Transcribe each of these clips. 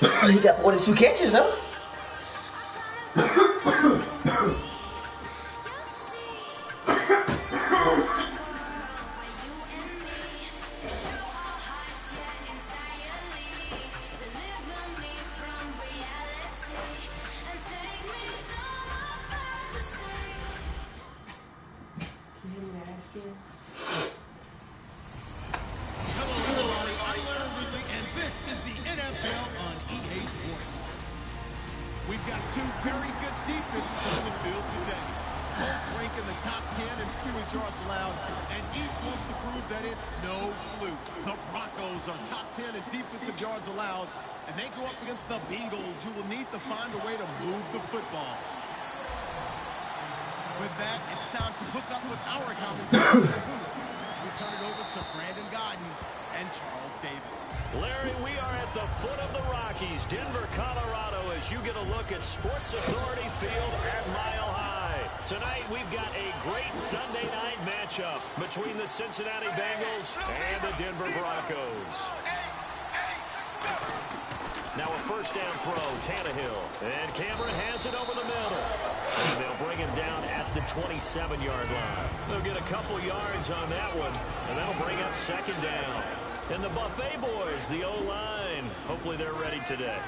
He got more than 2 catches, though. We've got 2 very good defenses on the field today. Both rank in the top 10 in fewest yards allowed, and each wants to prove that it's no fluke. The Broncos are top 10 in defensive yards allowed, and they go up against the Bengals, who will need to find a way to move the football. With that, it's time to hook up with our commentators as we turn it over to Brandon Godden and Charles Davis. Larry, we are at the foot of the Rockies, Denver, Colorado, as you get a look at Sports Authority Field at Mile High. Tonight, we've got a great Sunday night matchup between the Cincinnati Bengals and the Denver Broncos. Now a first down throw, Tannehill. And Cameron has it over the middle. And they'll bring him down at the 27-yard line. They'll get a couple yards on that one, and that'll bring up second down. And the Buffet boys, the O-line, hopefully they're ready today.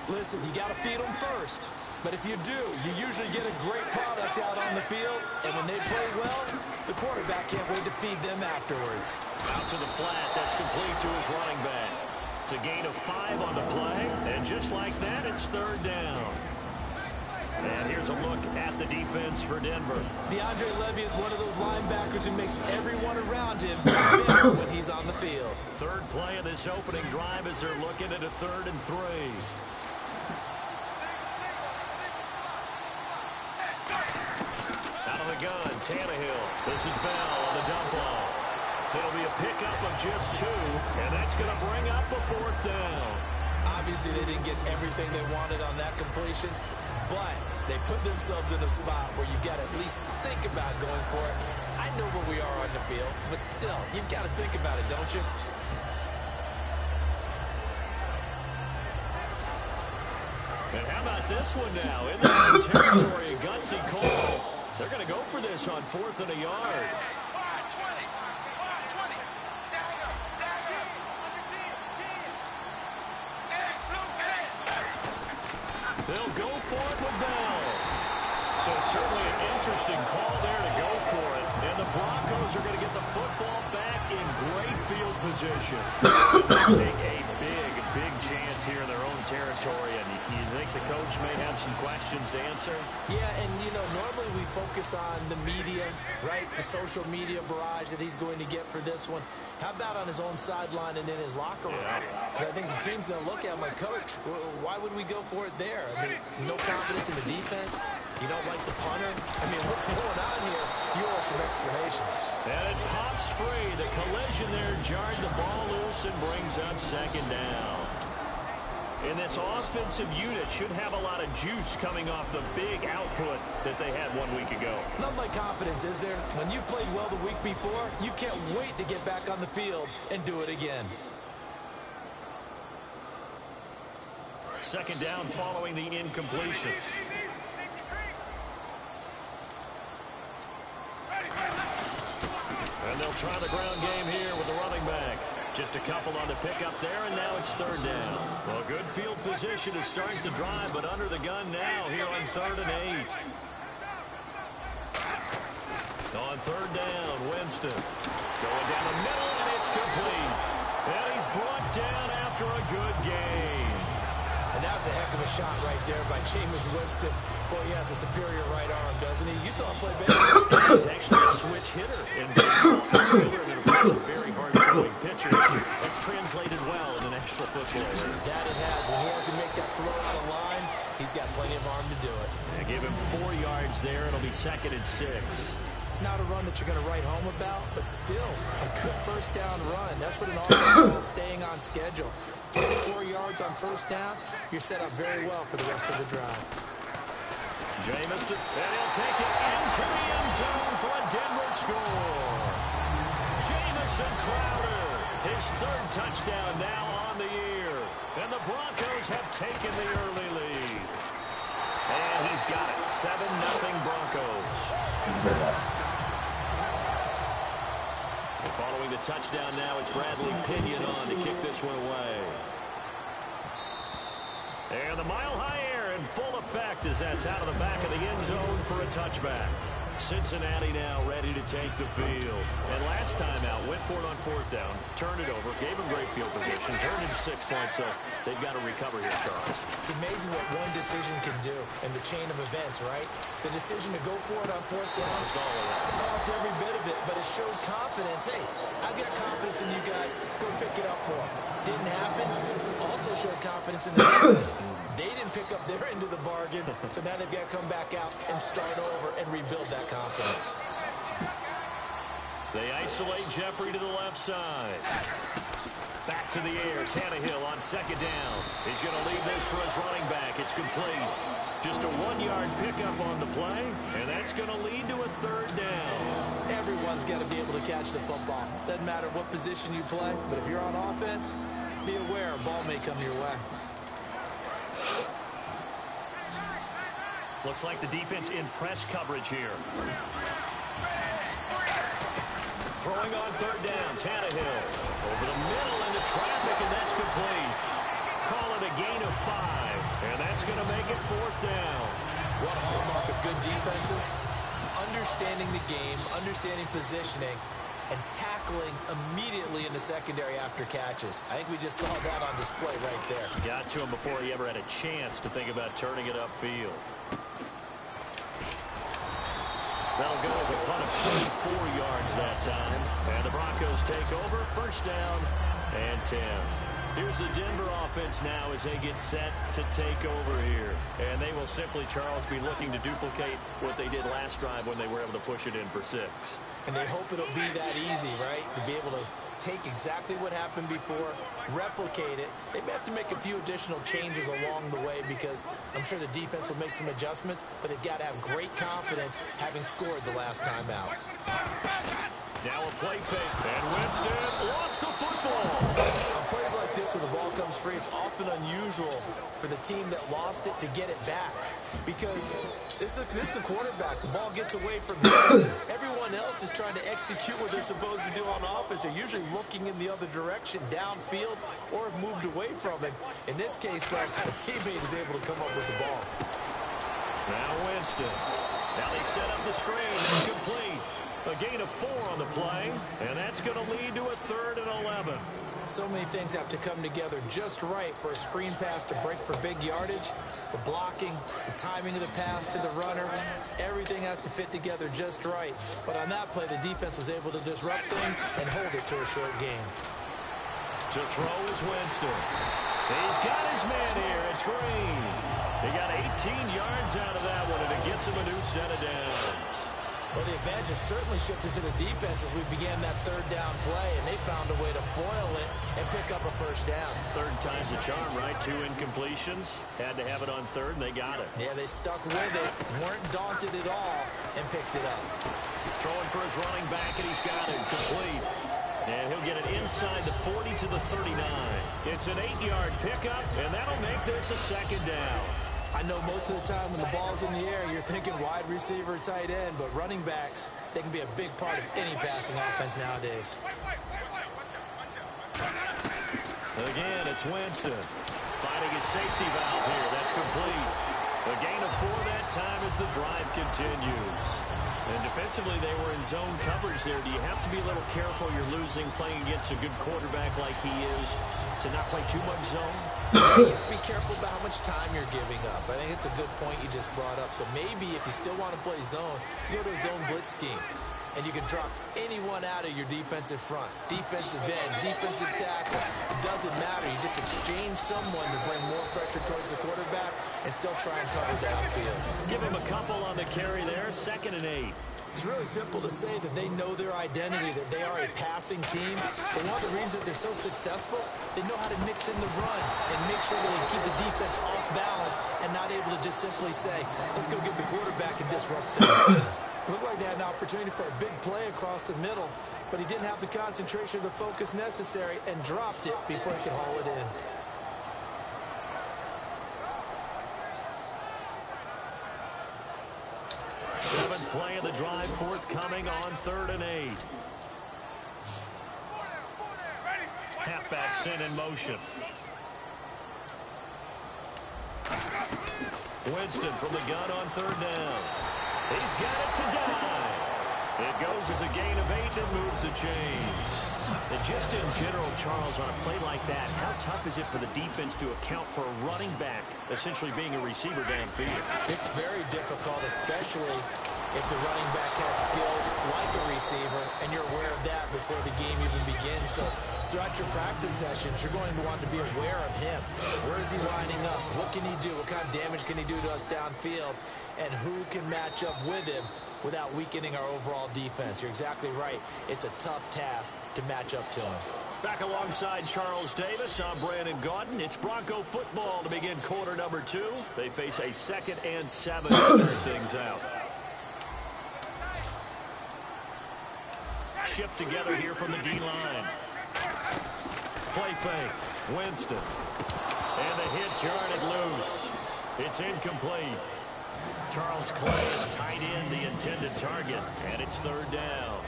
Listen, you got to feed them first. But if you do, you usually get a great product out on the field. And when they play well, the quarterback can't wait to feed them afterwards. Out to the flat, that's complete to his running back. It's a gain of 5 on the play, and just like that, it's third down. And here's a look at the defense for Denver. DeAndre Levy is one of those linebackers who makes everyone around him better when he's on the field. Third play of this opening drive as they're looking at a 3rd and 3. Out of the gun, Tannehill. This is Bell on the dump off. It'll be a pickup of just 2, and that's going to bring up a 4th down. Obviously, they didn't get everything they wanted on that completion, but they put themselves in a spot where you got to at least think about going for it. I know where we are on the field, but still, you've got to think about it, don't you? And how about this one now? In their own territory, a gutsy call. They're going to go for this on 4th and a yard. They'll go for it with Bell. So certainly an interesting call there to go for it. And the Broncos are going to get the football back in great field position. They take a big chance here in their own territory. And you think the coach may have some questions to answer? Yeah, and, you know, normally we focus on the media, right? The social media barrage that he's going to get for this one. How about on his own sideline and in his locker room? Yeah. I think the team's going to look at him like, Coach, why would we go for it there? I mean, no confidence in the defense. You don't like the punter. I mean, what's going on here? You owe some explanations. And it pops free. The collision there jarred the ball loose and brings up second down. And this offensive unit should have a lot of juice coming off the big output that they had 1 week ago. Not my confidence, is there? When you've played well the week before, you can't wait to get back on the field and do it again. Second down following the incompletion. And they'll try the ground game here with the running back. Just a couple on the pickup there, and now it's third down. Well, good field position is starting to drive, but under the gun now here on 3rd and 8. On 3rd down, Winston. Going down the middle, and it's complete. And he's brought down after a good gain. And that was a heck of a shot right there by Jameis Winston. Boy, he has a superior right arm, doesn't he? You saw him play baseball. He's actually a switch hitter in baseball. Very hard-throwing pitcher. That's translated well in the National Football League. That it has. When he has to make that throw on the line, he's got plenty of arm to do it. They give him 4 yards there. It'll be 2nd and 6. Not a run that you're going to write home about, but still a good first down run. That's what an offense calls staying on schedule. 24 yards on first down, you're set up very well for the rest of the drive. Jameis, and he'll take it into the end zone for a Denver score. Jamison Crowder, his 3rd touchdown now on the year. And the Broncos have taken the early lead. And he's got it. 7-0 Broncos. And following the touchdown now, it's Bradley Pinion on to kick this one away. And the mile-high air in full effect as that's out of the back of the end zone for a touchback. Cincinnati now ready to take the field. And last time out, went for it on 4th down, turned it over, gave them great field position, turned into 6 points, so they've got to recover here, Charles. It's amazing what one decision can do in the chain of events, right? The decision to go for it on 4th down, it cost every bit of it, but it showed confidence. Hey, I've got confidence in you guys. Go pick it up for them. Didn't happen. Also showed confidence in the defense. They didn't pick up their end of the bargain, so now they've got to come back out and start over and rebuild that confidence. They isolate Jeffrey to the left side. Back to the air. Tannehill on 2nd down. He's going to leave this for his running back. It's complete. Just a 1-yard pickup on the play, and that's going to lead to a 3rd down. Everyone's got to be able to catch the football. Doesn't matter what position you play, but if you're on offense, be aware a ball may come your way. Looks like the defense in press coverage here. Throwing on 3rd down, Tannehill. Over the middle into traffic, and that's complete. Call it a gain of 5, and that's going to make it 4th down. One hallmark of good defenses is understanding the game, understanding positioning, and tackling immediately in the secondary after catches. I think we just saw that on display right there. Got to him before he ever had a chance to think about turning it upfield. That'll go as a punt of 34 yards that time. And the Broncos take over. 1st down and 10. Here's the Denver offense now as they get set to take over here. And they will simply, Charles, be looking to duplicate what they did last drive when they were able to push it in for 6. And they hope it'll be that easy, right? To be able to take exactly what happened before, replicate it. They may have to make a few additional changes along the way because I'm sure the defense will make some adjustments, but they've got to have great confidence having scored the last time out. Now a play fake, and Winston lost the football. On plays like this where the ball comes free, it's often unusual for the team that lost it to get it back because this is the quarterback. The ball gets away from him. Everyone else is trying to execute what they're supposed to do on offense. They're usually looking in the other direction, downfield, or have moved away from it. In this case, though, a teammate is able to come up with the ball. Now Winston. Now they set up the screen. It's complete. A gain of 4 on the play, and that's going to lead to a 3rd and 11. So many things have to come together just right for a screen pass to break for big yardage. The blocking, the timing of the pass to the runner, everything has to fit together just right. But on that play, the defense was able to disrupt things and hold it to a short game. To throw is Winston. He's got his man here. It's Green. He got 18 yards out of that one, and it gets him a new set of downs. Well, the advantage has certainly shifted to the defense as we began that 3rd down play, and they found a way to foil it and pick up a 1st down. 3rd time's a charm, right? 2 incompletions. Had to have it on 3rd, and they got it. Yeah, they stuck with it, weren't daunted at all, and picked it up. Throwing for his running back, and he's got it complete. And he'll get it inside the 40 to the 39. It's an 8-yard pickup, and that'll make this a 2nd down. I know most of the time when the ball's in the air, you're thinking wide receiver, tight end, but running backs, they can be a big part of any passing offense nowadays. Again, it's Winston finding his safety valve here. That's complete. A gain of 4 that time as the drive continues. And defensively, they were in zone coverage there. Do you have to be a little careful? You're losing playing against a good quarterback like he is to not play too much zone? You have to be careful about how much time you're giving up. I think it's a good point you just brought up. So maybe if you still want to play zone, you go to a zone blitz scheme. And you can drop anyone out of your defensive front. Defensive end, defensive tackle. It doesn't matter. You just exchange someone to bring more pressure towards the quarterback and still try and cover downfield. Give him a couple on the carry there. 2nd and 8. It's really simple to say that they know their identity, that they are a passing team. But one of the reasons that they're so successful, they know how to mix in the run and make sure that they keep the defense off balance and not able to just simply say, let's go get the quarterback and disrupt things. It looked like they had an opportunity for a big play across the middle, but he didn't have the concentration or the focus necessary and dropped it before he could haul it in. play of the drive forthcoming on 3rd and 8. Halfback sent in motion. Winston from the gun on 3rd down. He's got it to die. It goes as a gain of 8 and moves the chains. And just in general, Charles, on a play like that, how tough is it for the defense to account for a running back essentially being a receiver downfield? It's very difficult, especially if the running back has skills like a receiver, and you're aware of that before the game even begins. So throughout your practice sessions, you're going to want to be aware of him. Where is he lining up? What can he do? What kind of damage can he do to us downfield? And who can match up with him without weakening our overall defense? You're exactly right. It's a tough task to match up to him. Back alongside Charles Davis, I'm Brandon Gaudin. It's Bronco football to begin quarter number 2. They face a 2nd and 7 to start things out. Shift together here from the D-line. Play fake. Winston. And the hit jarred it loose. It's incomplete. Charles Clay is tied in the intended target, and it's 3rd down.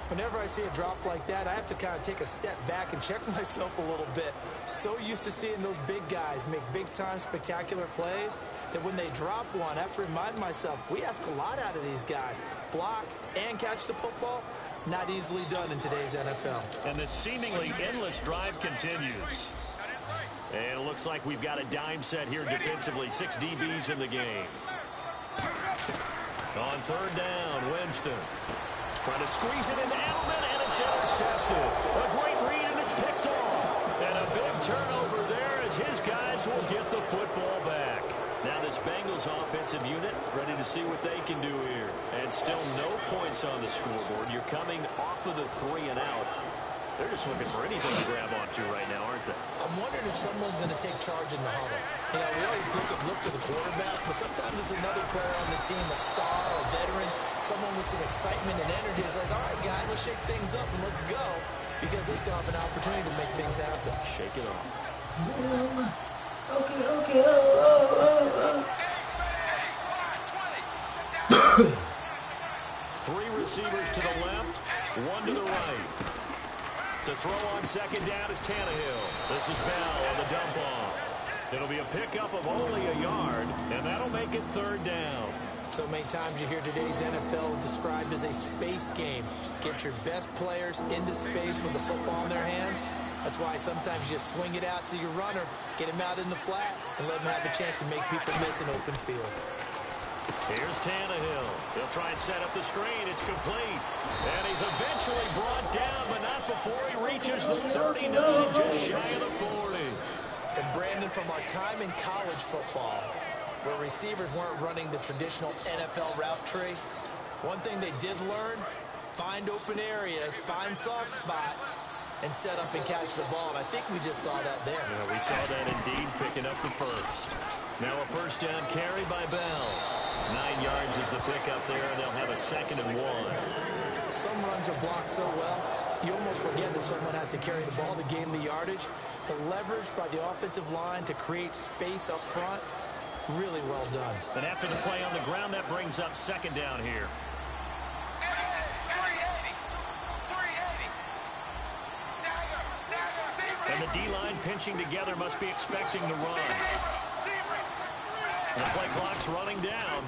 Whenever I see a drop like that, I have to kind of take a step back and check myself a little bit. So used to seeing those big guys make big-time spectacular plays that when they drop one, I have to remind myself, we ask a lot out of these guys. Block and catch the football, not easily done in today's NFL. And the seemingly endless drive continues. And it looks like we've got a dime set here defensively. 6 DBs in the game. On 3rd down, Winston. Trying to squeeze it into Edelman, and it's intercepted. A great read, and it's picked off. And a big turnover there as his guys will get the football back. Now this Bengals offensive unit ready to see what they can do here. And still no points on the scoreboard. You're coming off of the 3 and out. They're just looking for anything to grab onto right now, aren't they? I'm wondering if someone's going to take charge in the huddle. You know, we always look to the quarterback, but sometimes it's another player on the team, a star or a veteran, someone with some excitement and energy. It's like, all right, guys, let's shake things up and let's go, because they still have an opportunity to make things happen. Shake it off. Okay. 3 receivers to the left, 1 to the right. To throw on 2nd down is Tannehill. This is Bell on the dump off. It'll be a pickup of only a yard, and that'll make it 3rd down. So many times you hear today's NFL described as a space game. Get your best players into space with the football in their hands. That's why sometimes you swing it out to your runner, get him out in the flat, and let him have a chance to make people miss an open field. Here's Tannehill. He'll try and set up the screen. It's complete. And he's eventually brought down, but not before he reaches the 39, just shy of the 40. And Brandon, from our time in college football, where receivers weren't running the traditional NFL route tree, one thing they did learn, find open areas, find soft spots, and set up and catch the ball. And I think we just saw that there. Yeah, we saw that indeed, picking up the first. Now a 1st down carry by Bell. 9 yards is the pickup there, and they'll have a 2nd and 1. Some runs are blocked so well, you almost forget that someone has to carry the ball to gain the yardage. The leverage by the offensive line to create space up front, really well done. And after the play on the ground, that brings up 2nd down here. And the D-line pinching together must be expecting to run. The play clock's running down.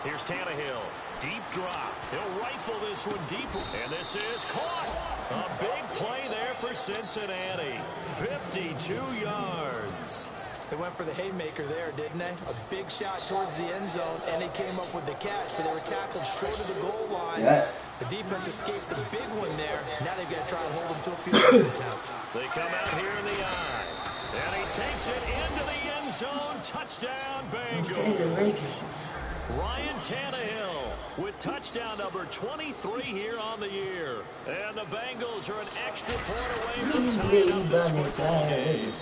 Here's Tannehill. Deep drop. He'll rifle this one deep. And this is caught. A big play there for Cincinnati. 52 yards. They went for the haymaker there, didn't they? A big shot towards the end zone, and they came up with the catch, but they were tackled short of the goal line. Yeah. The defense escaped the big one there. Now they've got to try and hold them to a field goal attempt. They come out here in the eye. And he takes it into the end zone. Touchdown, Bengals. Ryan Tannehill with touchdown number 23 here on the year. And the Bengals are an extra point away from tying up this football game.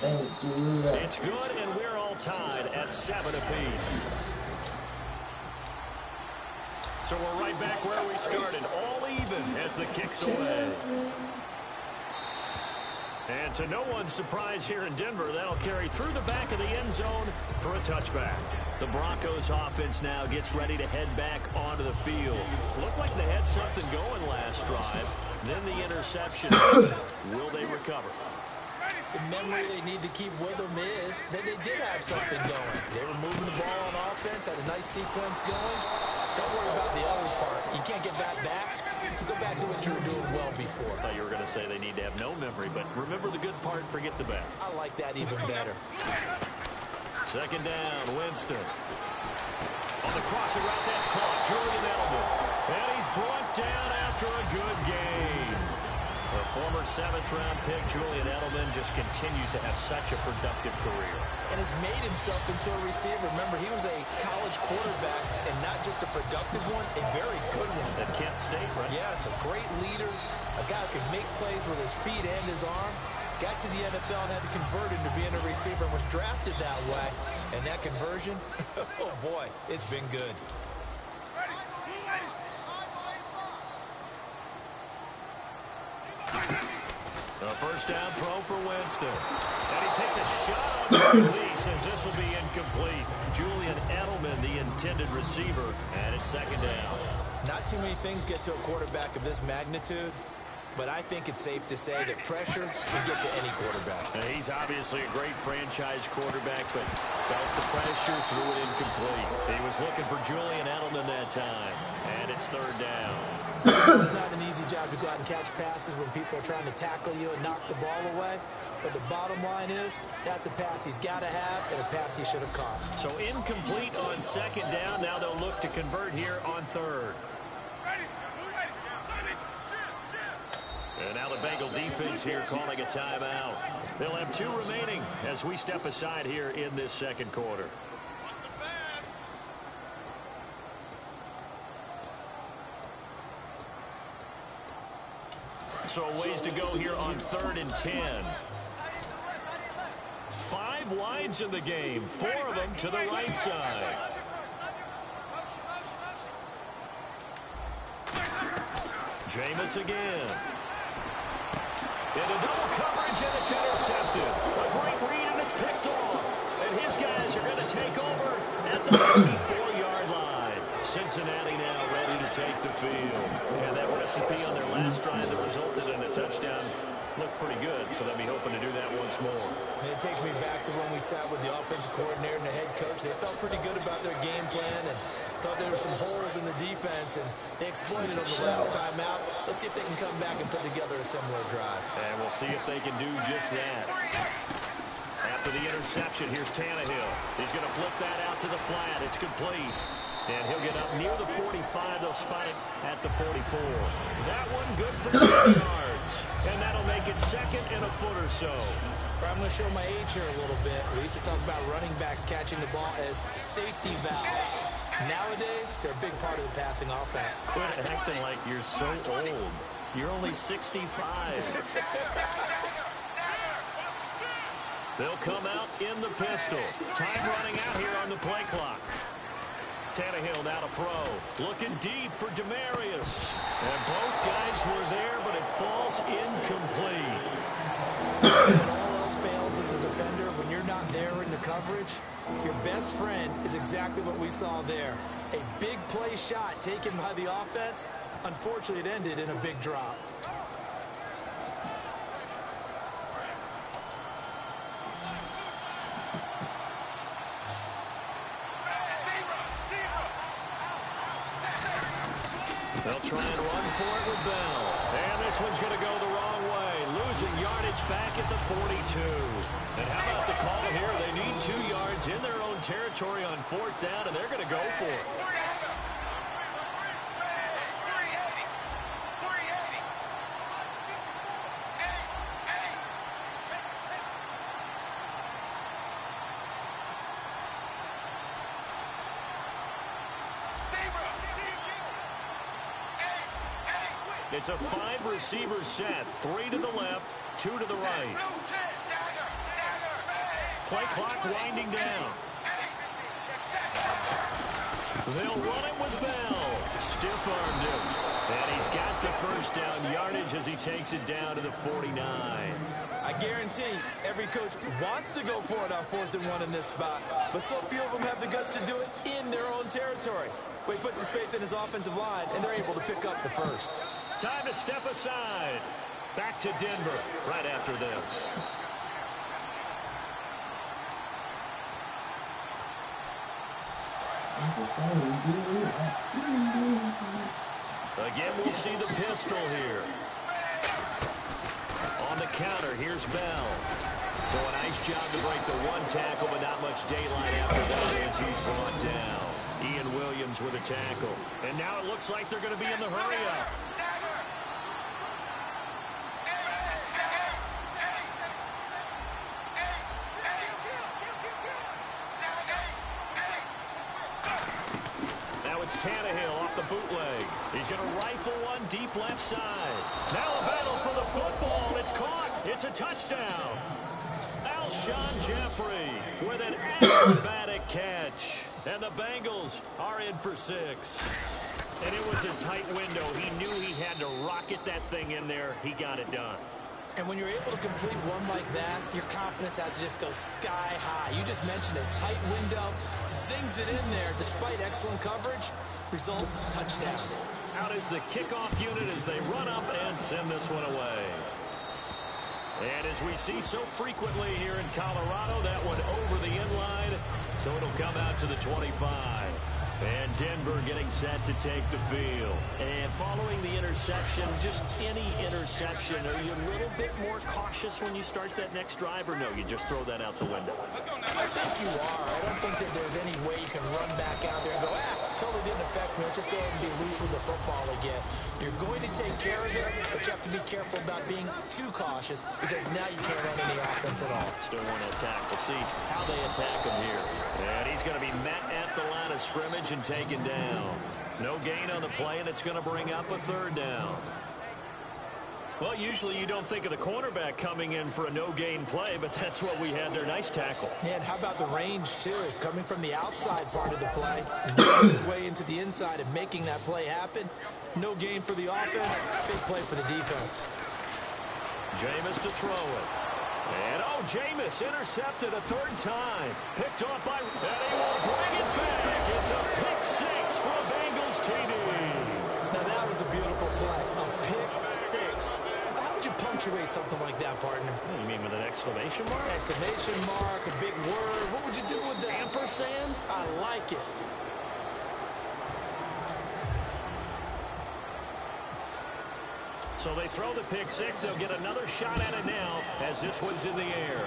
It's good, and we're all tied at 7 apiece. So we're right back where we started, all even as the kick's away. And to no one's surprise here in Denver, that'll carry through the back of the end zone for a touchback. The Broncos offense now gets ready to head back onto the field. Looked like they had something going last drive. Then the interception. Will they recover? The memory they need to keep with them is that they did have something going. They were moving the ball on offense, had a nice sequence going. Don't worry about the other part. You can't get that back. Let's go back to what you were doing well before. I thought you were going to say they need to have no memory, but remember the good part, forget the bad. I like that even better. Second down, Winston. On the crossing route, that's caught. Julian Edelman. And he's brought down after a good game. The former 7th-round pick, Julian Edelman, just continues to have such a productive career. And has made himself into a receiver. Remember, he was a college quarterback, and not just a productive one, a very good one. At Kent State, right? Yes, a great leader, a guy who could make plays with his feet and his arm. Got to the NFL and had to convert into being a receiver and was drafted that way. And that conversion, oh boy, it's been good. The first down throw for Winston. And he takes a shot on the release as this will be incomplete. Julian Edelman, the intended receiver, and it's second down. Not too many things get to a quarterback of this magnitude, but I think it's safe to say that pressure can get to any quarterback. Now, he's obviously a great franchise quarterback, but felt the pressure, threw it incomplete. He was looking for Julian Edelman that time, and it's third down. It's not an easy job to go out and catch passes when people are trying to tackle you and knock the ball away. But the bottom line is, that's a pass he's got to have and a pass he should have caught. So incomplete on second down. Now they'll look to convert here on third. And now the Bengal defense here calling a timeout. They'll have 2 remaining as we step aside here in this second quarter. So a ways to go here on 3rd and 10. 5 wides in the game, 4 of them to the right side. Jameis again. Into double coverage, and it's intercepted. A great read, and it's picked off. And his guys are going to take over at the 34-yard line. Cincinnati now ready to take the field. And that recipe on their last drive that resulted in a touchdown looked pretty good, so they'll be hoping to do that once more. And it takes me back to when we sat with the offensive coordinator and the head coach. They felt pretty good about their game plan and thought there were some holes in the defense, and they exploited on the last time out. Let's see if they can come back and put together a similar drive. And we'll see if they can do just that. After the interception, here's Tannehill. He's going to flip that out to the flat. It's complete. And he'll get up near the 45. They'll spot it at the 44. That one good for 2 yards. And that'll make it second and a foot or so. I'm going to show my age here a little bit. We used to talk about running backs catching the ball as safety valves. Nowadays, they're a big part of the passing offense. Quit acting like you're so old. You're only 65. They'll come out in the pistol. Time running out here on the play clock. Tannehill now to throw. Looking deep for Demarius. And both guys were there, but it falls incomplete. When all else fails as a defender, when you're not there in the coverage, your best friend is exactly what we saw there. A big play shot taken by the offense. Unfortunately, it ended in a big drop. They'll try and run for it with Bell. And this one's going to go the wrong way. Losing yardage back at the 42. And how about the call here? They need 2 yards in their own territory on 4th down, and they're going to go for it. It's a 5-receiver set. 3 to the left, 2 to the right. Play clock winding down. They'll run it with Bell. Stiff-armed him. And he's got the first down yardage as he takes it down to the 49. I guarantee every coach wants to go for it on 4th and 1 in this spot, but so few of them have the guts to do it in their own territory. But he puts his faith in his offensive line, and they're able to pick up the first. Time to step aside. Back to Denver right after this. Again, we'll see the pistol here. On the counter, here's Bell. So a nice job to break the one tackle, but not much daylight after that as he's brought down. Ian Williams with a tackle. And now it looks like they're going to be in the hurry-up. Now it's Tannehill off the bootleg. He's going to rifle one deep left side. Now a battle for the football. It's caught. It's a touchdown. Alshon Jeffrey with an acrobatic catch. And the Bengals are in for 6. And it was a tight window. He knew he had to rocket that thing in there. He got it done. And when you're able to complete one like that, your confidence has to just go sky high. You just mentioned it. Tight window, zings it in there despite excellent coverage. Result, touchdown. Out is the kickoff unit as they run up and send this one away. And as we see so frequently here in Colorado, that one over the end line, so it'll come out to the 25. And Denver getting set to take the field. And following the interception, just any interception, are you a little bit more cautious when you start that next drive, or no, you just throw that out the window? I think you are. I don't think that there's any way you can run back out there and go, totally didn't affect me. Let's just go ahead and be loose with the football again. You're going to take care of it, but you have to be careful about being too cautious because now you can't run any offense at all. Still want to attack. We'll see how they attack him here. And he's going to be met at the line of scrimmage and taken down. No gain on the play, and it's going to bring up a 3rd down. Well, usually you don't think of the cornerback coming in for a no-gain play, but that's what we had there. Nice tackle. Yeah, and how about the range, too? Coming from the outside part of the play, getting his way into the inside and making that play happen. No gain for the offense, big play for the defense. Jameis to throw it. And, Jameis intercepted a 3rd time. Picked off by... And he will bring it back. It's a pick 6 for a Bengals TD. Now, that was a beautiful play. A pick 6. How would you punctuate something like that, partner? You mean with an exclamation mark? Exclamation mark, a big word. What would you do with that? Ampersand? I like it. So they throw the pick 6. They'll get another shot at it now as this one's in the air.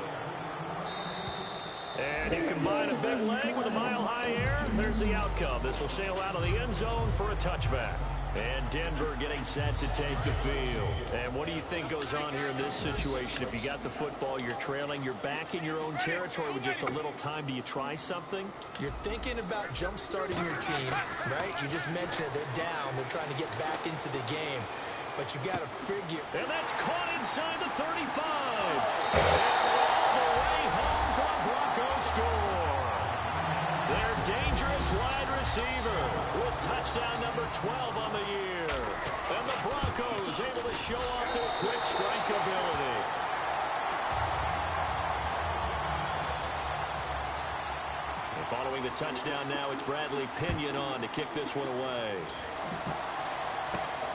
And you combine a big leg with a mile-high air. There's the outcome. This will sail out of the end zone for a touchback. And Denver getting set to take the field. And what do you think goes on here in this situation? If you got the football, you're trailing, you're back in your own territory with just a little time. Do you try something? You're thinking about jump-starting your team, right? You just mentioned it. They're down. They're trying to get back into the game. But you got to figure. And that's caught inside the 35. And all the way home for a Broncos score. Their dangerous wide receiver with touchdown number 12 on the year. And the Broncos able to show off their quick strike ability. And following the touchdown now, it's Bradley Pinion on to kick this one away.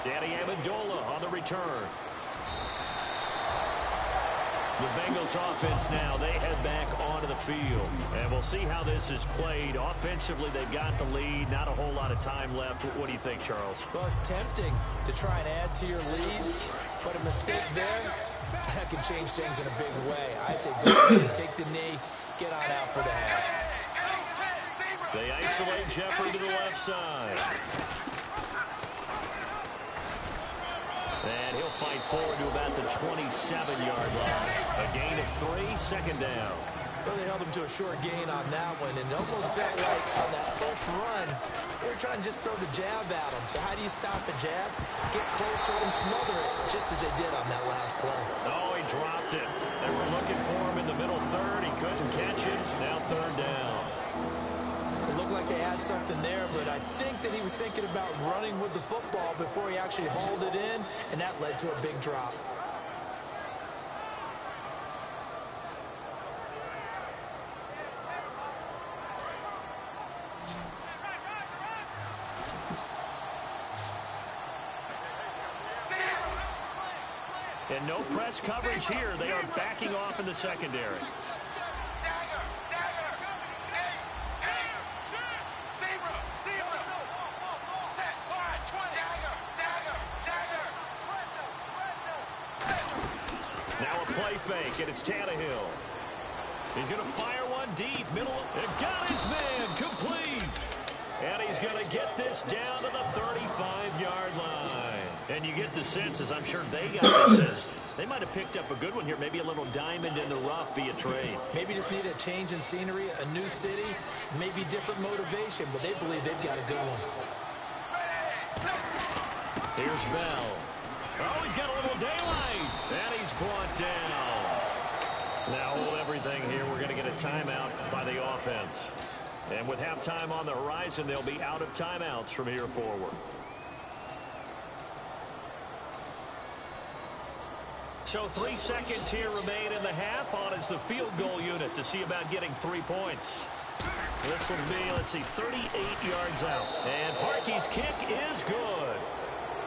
Danny Amendola on the return. The Bengals offense now, they head back onto the field. And we'll see how this is played. Offensively, they've got the lead. Not a whole lot of time left. What do you think, Charles? Well, it's tempting to try and add to your lead. But a mistake there, that can change things in a big way. I say go ahead, take the knee, get on out for the half. They isolate Jeffrey to the left side. And he'll fight forward to about the 27-yard line. A gain of 3, 2nd down. Well, they held him to a short gain on that one, and it almost felt like on that first run, they were trying to just throw the jab at him. So how do you stop the jab? Get closer and smother it, just as they did on that last play. Oh, he dropped it. They were looking for him in the middle 3rd. He couldn't catch it. Now 3rd down. It looked like they had something there, but I think that he was thinking about running with the football before he actually hauled it in, and that led to a big drop. And no press coverage here. They are backing off in the secondary. Now a play fake, and it's Tannehill. He's going to fire one deep, middle, and got his man complete. And he's going to get this down to the 35-yard line. And you get the sense, as I'm sure they got the sense, they might have picked up a good one here, maybe a little diamond in the rough via trade. Maybe just need a change in scenery, a new city, maybe different motivation, but they believe they've got a good one. Here's Bell. Oh, he's got a little daylight, and he's brought down. Now hold everything here. We're going to get a timeout by the offense. And with halftime on the horizon, they'll be out of timeouts from here forward. So 3 seconds here remain in the half. On is the field goal unit to see about getting 3 points. This will be, let's see, 38 yards out. And Parkey's kick is good.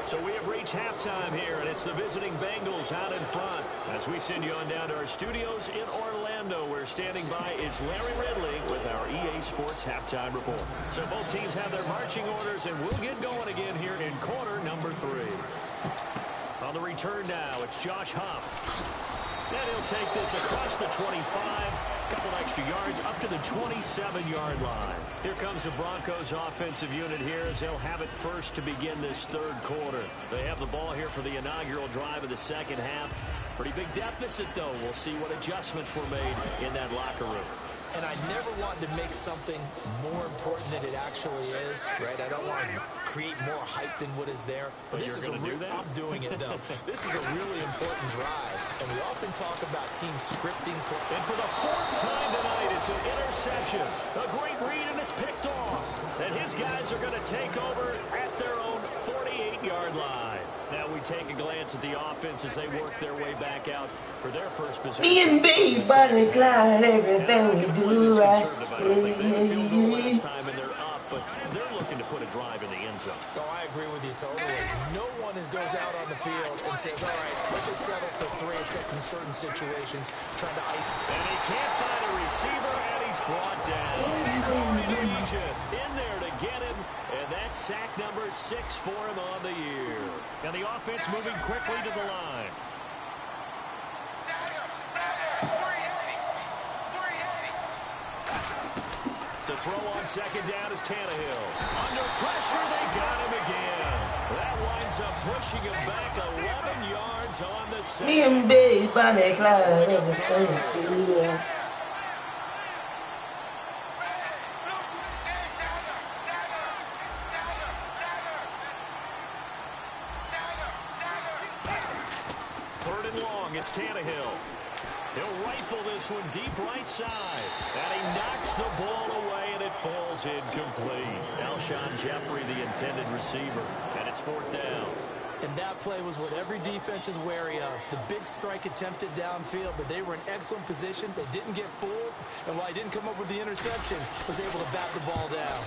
So we have reached halftime here, and it's the visiting Bengals out in front. As we send you on down to our studios in Orlando, where standing by is Larry Ridley with our EA Sports Halftime Report. So both teams have their marching orders, and we'll get going again here in quarter number 3. On the return now, it's Josh Huff. And he'll take this across the 25, a couple extra yards up to the 27-yard line. Here comes the Broncos offensive unit here as they'll have it first to begin this third quarter. They have the ball here for the inaugural drive of the second half. Pretty big deficit, though. We'll see what adjustments were made in that locker room. And I never want to make something more important than it actually is, right? I don't want to create more hype than what is there. But this is I'm doing it, though. This is a really important drive. And we often talk about teams scripting. And for the 4th time tonight, it's an interception. A great read, and it's picked off. And his guys are going to take over at their own 48-yard line. Now we take a glance at the offense as they work their way back out for their first possession. Me and B, Bonnie, Clyde, everything we do right. They had a field goal last time and they're up, but they're looking to put a drive in the end zone. Oh, I agree with you totally. No one goes out on the field and says, all right, let's just settle for 3 except in certain situations, trying to ice. And he can't find a receiver, and he's brought down. Corey Regis in there to get him, and that's sack number 6 for him on the year. And the offense moving quickly to the line. To throw on second down is Tannehill. Under pressure, they got him again. That winds up pushing him back 11 yards on the second. Me and B, Bonnie, Clyde, everything we do right. Third and long, it's Tannehill. He'll rifle this one deep right side. And he knocks the ball away, and it falls incomplete. Alshon Jeffrey, the intended receiver. And it's 4th down. And that play was what every defense is wary of. The big strike attempted downfield, but they were in excellent position. They didn't get fooled. And while he didn't come up with the interception, was able to bat the ball down.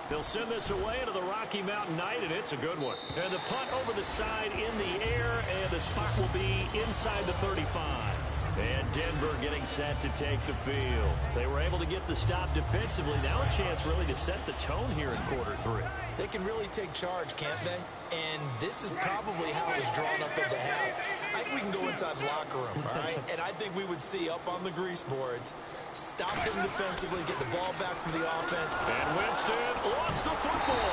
They'll send this away into the Rocky Mountain Night, and it's a good one. And the punt over the side in the air, and the spot will be inside the 35. And Denver getting set to take the field. They were able to get the stop defensively. Now a chance really to set the tone here in quarter 3. They can really take charge, can't they? And this is probably how it was drawn up at the half. I think we can go inside the locker room, all right? And I think we would see up on the grease boards, stop them defensively, get the ball back from the offense. And Winston lost the football.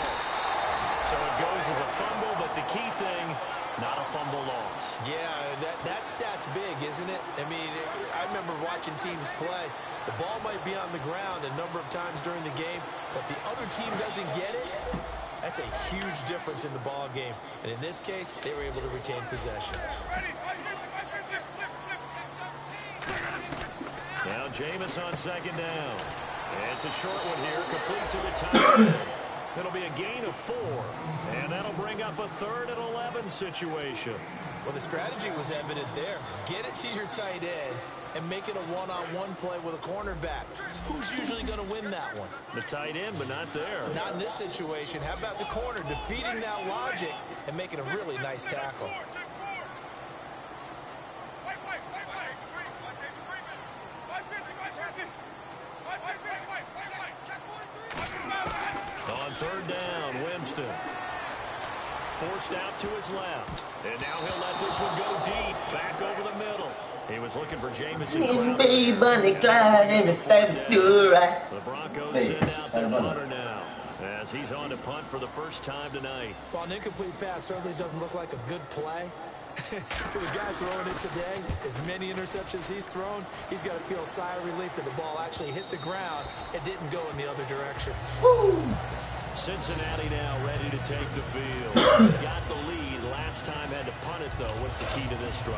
So it goes as a fumble, but the key thing, not a fumble loss. Yeah, that stat's big, isn't it? I mean, I remember watching teams play. The ball might be on the ground a number of times during the game, but the other team doesn't get it. That's a huge difference in the ball game. And in this case, they were able to retain possession. Now Jameis on second down. It's a short one here, complete to the tight end. It'll be a gain of 4, and that'll bring up a 3rd and 11 situation. Well, the strategy was evident there. Get it to your tight end and make it a one-on-one play with a cornerback. Who's usually going to win that one? The tight end, but not there. Not in this situation. How about the corner defeating that logic and making a really nice tackle? On 3rd down, Winston. Forced out to his left. And now he'll let this one go deep, back over the middle. He was looking for Jamison. Bunny Clyde, everything do right. The Broncos send out their punter now, as he's on to punt for the first time tonight. Well, an incomplete pass certainly doesn't look like a good play. For the guy throwing it today, as many interceptions he's thrown, he's got to feel a sigh of relief that the ball actually hit the ground and didn't go in the other direction. Woo. Cincinnati now ready to take the field. Got the lead. Last time had to punt it, though. What's the key to this drive?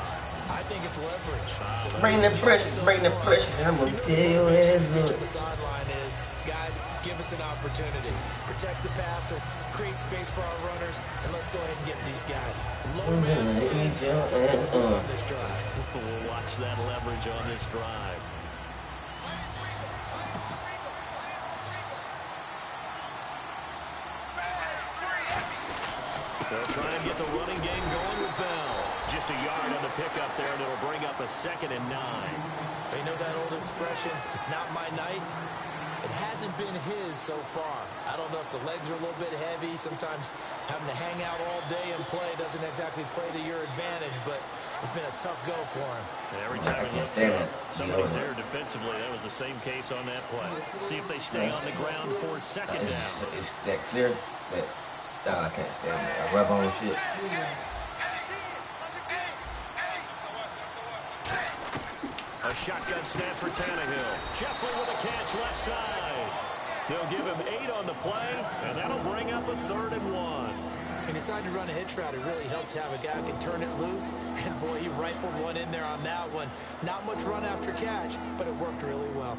I think it's leverage. Bring the pressure, bring the pressure. I'm going to tell you what it's good. The sideline is, guys, give us an opportunity. Protect the passer, create space for our runners, and let's go ahead and get these guys. Low man, on this drive. We'll watch that leverage on this drive. They'll try and get the running game going with Bell. Just a yard on the pickup there, and it'll bring up a 2nd and 9. You know that old expression, it's not my night? It hasn't been his so far. I don't know if the legs are a little bit heavy. Sometimes having to hang out all day and play doesn't exactly play to your advantage, but it's been a tough go for him. And every time he looks up, somebody's there defensively. That was the same case on that play. See if they stay on the ground for 2nd down. Is that clear? No, I can't stand it. I rub on shit. A shotgun snap for Tannehill. Jeffrey with a catch left side. They'll give him 8 on the play, and that'll bring up a 3rd and 1. He decided to run a hitch route. It really helped to have a guy who can turn it loose. And, boy, he rifled one in there on that one. Not much run after catch, but it worked really well.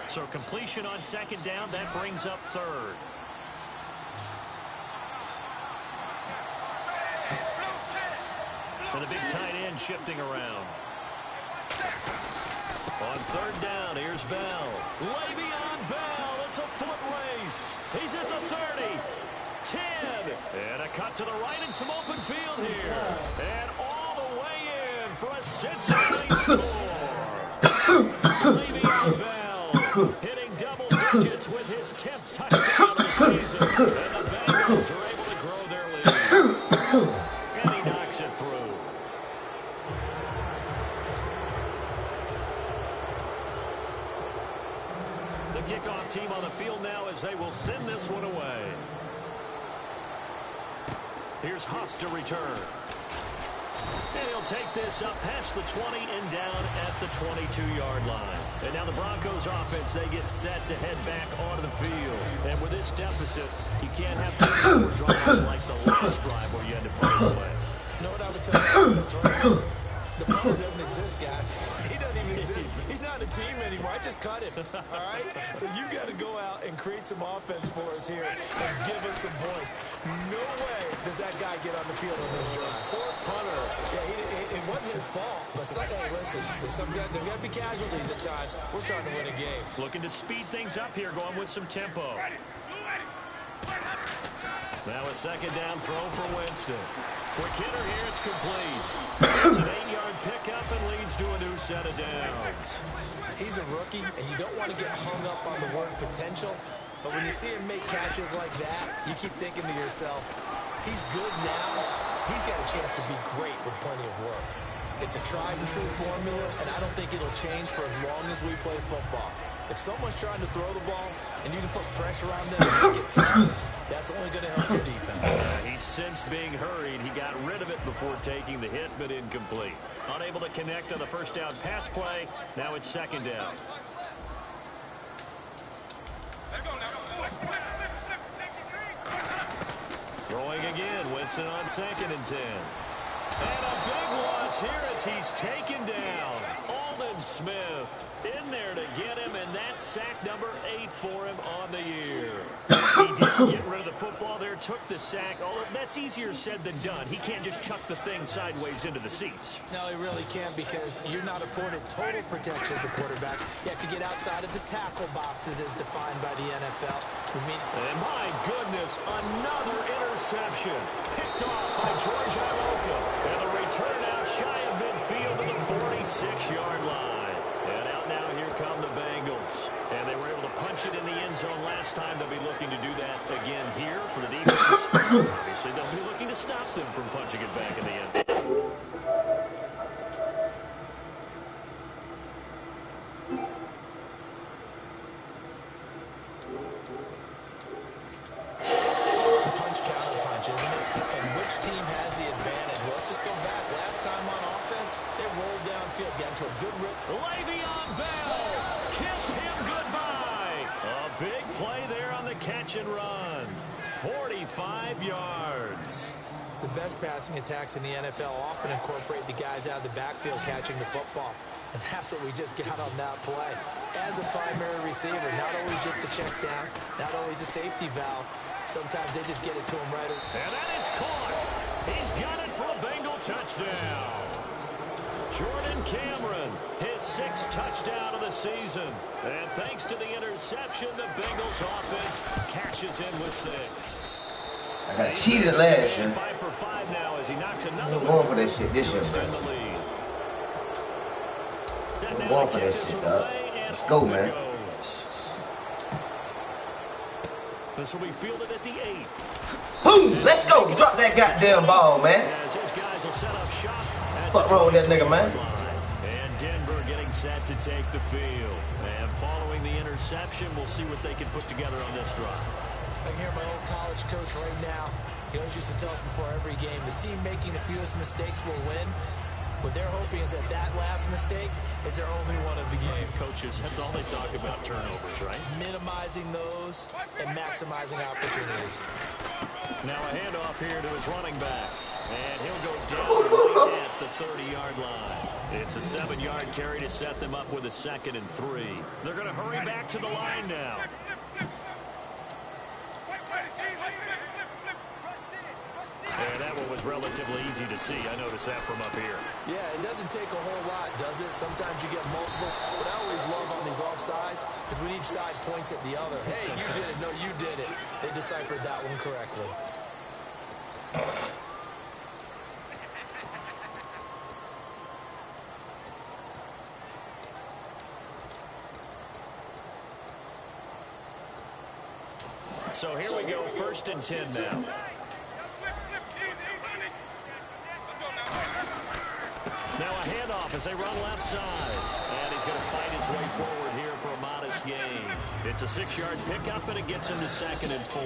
So completion on 2nd down, that brings up 3rd. And the big tight end shifting around. On 3rd down, here's Bell. Le'Veon Bell, it's a foot race. He's at the 30, 10, and a cut to the right and some open field here. And all the way in for a Cincinnati score. Le'Veon Bell hitting double digits with his 10th touchdown of the season. And the Bengals are able to grow their lead. And he knocks it through. Kickoff team on the field now as they will send this one away. Here's Huff to return. And he'll take this up past the 20 and down at the 22-yard line. And now the Broncos offense, they get set to head back onto the field. And with this deficit, you can't have more drives like the last drive where you had to put it away. You know what I would tell you? The punter doesn't exist, guys. He doesn't even exist. He's not a team anymore. I just cut him, all right? So you got to go out and create some offense for us here and give us some points. No way does that guy get on the field on this drive. Poor punter. Yeah, it wasn't his fault. But hey, listen, there's got to be casualties at times. We're trying to win a game. Looking to speed things up here, going with some tempo. Now a 2nd down throw for Winston. Quick hitter here, it's complete. It's an 8-yard pickup and leads to a new set of downs. He's a rookie, and you don't want to get hung up on the word potential. But when you see him make catches like that, you keep thinking to yourself, he's good now. He's got a chance to be great with plenty of work. It's a tried and true formula, and I don't think it'll change for as long as we play football. If someone's trying to throw the ball and you can put pressure on them and make it tough, that's only going to help your defense. He's since being hurried. He got rid of it before taking the hit, but incomplete. Unable to connect on the 1st down pass play. Now it's 2nd down. Throwing again. Winston on 2nd and 10. And a big loss here as he's taken down. Alden's Smith in there to get him, and that's sack number 8 for him on the year. He did get rid of the football there, took the sack. Although that's easier said than done. He can't just chuck the thing sideways into the seats. No, he really can't, because you're not afforded total protection as a quarterback. You have to get outside of the tackle boxes as defined by the NFL. And my goodness, another interception. Picked off by XGeorgiaBoi3x. And the return out shy of midfield to the 46-yard line. And out now, here come the Bengals. And they were able to punch it in the end zone last time. They'll be looking to do that again here for the defense. Obviously, they'll be looking to stop them from punching it back in the end. Punch, counter punch, isn't it? And which team has the advantage? Well, let's just go back. Last time on offense, they rolled downfield, got into a good rip. Le'Veon Bell, kiss him goodbye. A big play there on the catch and run. 45 yards. The best passing attacks in the NFL often incorporate the guys out of the backfield catching the football. And that's what we just got on that play. As a primary receiver, not always just a check down, not always a safety valve. Sometimes they just get it to him right. And that is caught. He's got it for a Bengal touchdown. Jordan Cameron, his 6th touchdown of the season. And thanks to the interception, the Bengals offense cashes in with 6. I got cheated last year. 5 for 5 now as he knocks another I'm going for that shit this year, bro. I'm going for that shit, dog. Let's go, man. This will be fielded at the 8. Boom! Let's go! Drop that goddamn ball, man. As his guys will set up shop. Fuck wrong with that nigga, man? And Denver getting set to take the field. And following the interception, we'll see what they can put together on this drive. I can hear my old college coach right now. He always used to tell us before every game, the team making the fewest mistakes will win. What they're hoping is that that last mistake is their only one of the game. Coaches, that's all they talk about, turnovers, right? Minimizing those and maximizing opportunities. Now a handoff here to his running back. And he'll go down right at the 30-yard line. It's a 7-yard carry to set them up with a 2nd and 3. They're going to hurry back to the line now. And that one was relatively easy to see. I noticed that from up here. Yeah, it doesn't take a whole lot, does it? Sometimes you get multiples. What I always love on these offsides is when each side points at the other. Hey, you did it. No, you did it. They deciphered that one correctly. So here we go, 1st and 10 now. Now a handoff as they run left side. And he's going to fight his way forward here for a modest gain. It's a 6-yard pickup, and it gets into 2nd and 4.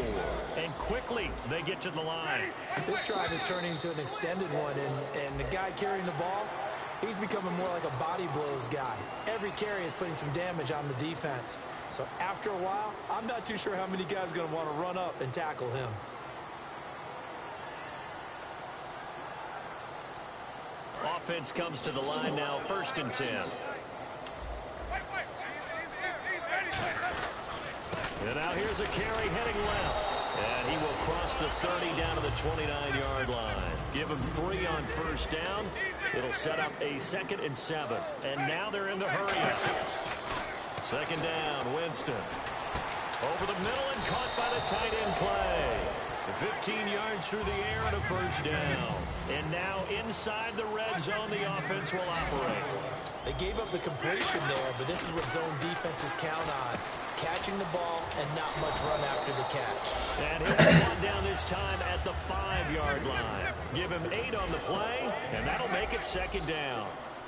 And quickly, they get to the line. This drive is turning into an extended one, and the guy carrying the ball, he's becoming more like a body blows guy. Every carry is putting some damage on the defense. So after a while, I'm not too sure how many guys are going to want to run up and tackle him. Offense comes to the line now, 1st and 10. And now here's a carry heading left. And he will cross the 30 down to the 29-yard line. Give him 3 on 1st down. It'll set up a 2nd and 7. And now they're in the hurry up. 2nd down, Winston. Over the middle and caught by the tight end play. 15 yards through the air and a 1st down. And now inside the red zone, the offense will operate. They gave up the completion there, but this is what zone defenses count on. Catching the ball and not much run after the catch. And he'll one down this time at the 5-yard line. Give him 8 on the play, and that'll make it 2nd down.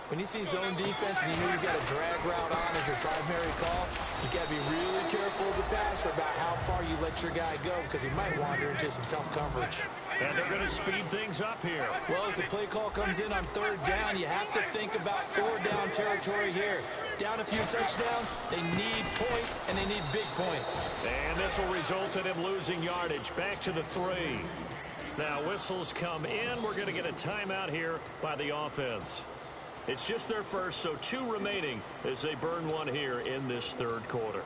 When you see zone defense and you know you've got a drag route on as your primary call, you got to be really careful as a passer about how far you let your guy go, because he might wander into some tough coverage. And they're going to speed things up here. Well, as the play call comes in on 3rd down, you have to think about 4-down territory here. Down a few touchdowns, they need points, and they need big points. And this will result in him losing yardage back to the 3. Now whistles come in. We're going to get a timeout here by the offense. It's just their first, so 2 remaining as they burn one here in this third quarter.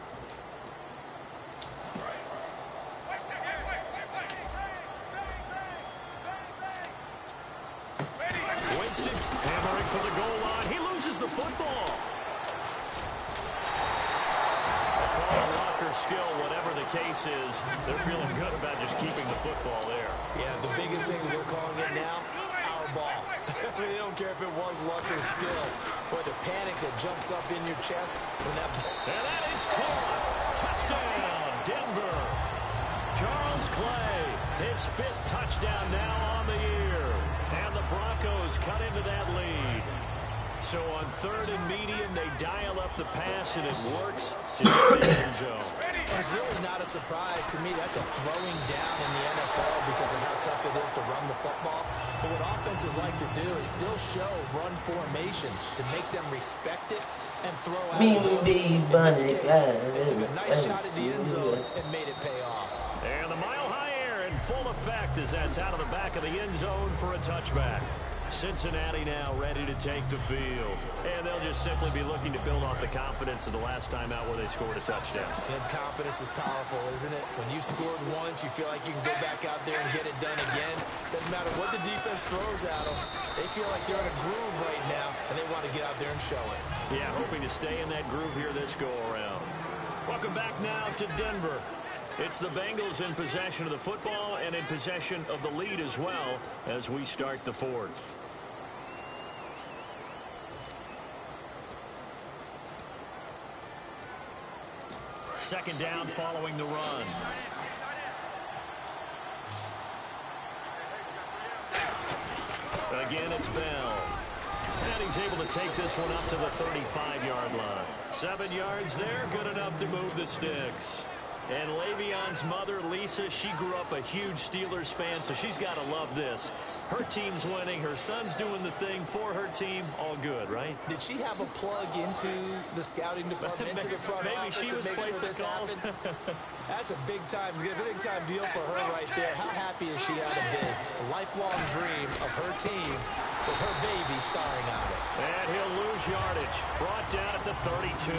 Winston hammering for the goal line. He loses the football. Skill, whatever the case is, they're feeling good about just keeping the football there. Yeah, the biggest thing is they're calling it now, our ball. I mean, they don't care if it was luck or skill, or the panic that jumps up in your chest when that... And that is caught. Touchdown, Denver. Charles Clay, his 5th touchdown now on the year. And the Broncos cut into that lead. So on 3rd and medium, they dial up the pass, and it works to get the end zone. It's really not a surprise to me. That's a throwing down in the NFL because of how tough it is to run the football. But what offenses like to do is still show run formations to make them respect it and throw out. They took a nice shot at the end zone and made it pay off. And the mile-high air in full effect as that's out of the back of the end zone for a touchback. Cincinnati now ready to take the field. And they'll just simply be looking to build off the confidence of the last time out where they scored a touchdown. And confidence is powerful, isn't it? When you've scored once, you feel like you can go back out there and get it done again. Doesn't matter what the defense throws at them. They feel like they're in a groove right now, and they want to get out there and show it. Yeah, hoping to stay in that groove here this go-around. Welcome back now to Denver. It's the Bengals in possession of the football and in possession of the lead as well as we start the 4th. Second down following the run. Again, it's Bell. And he's able to take this one up to the 35-yard line. 7 yards there, good enough to move the sticks. And Le'Veon's mother, Lisa, she grew up a huge Steelers fan, so she's got to love this. Her team's winning. Her son's doing the thing for her team. All good, right? Did she have a plug into the scouting department, into the front office she was to make sure this happened? That's a big time deal for her right there. How happy is she out of bed? A lifelong dream of her team with her baby starring on it. And he'll lose yardage. Brought down at the 32.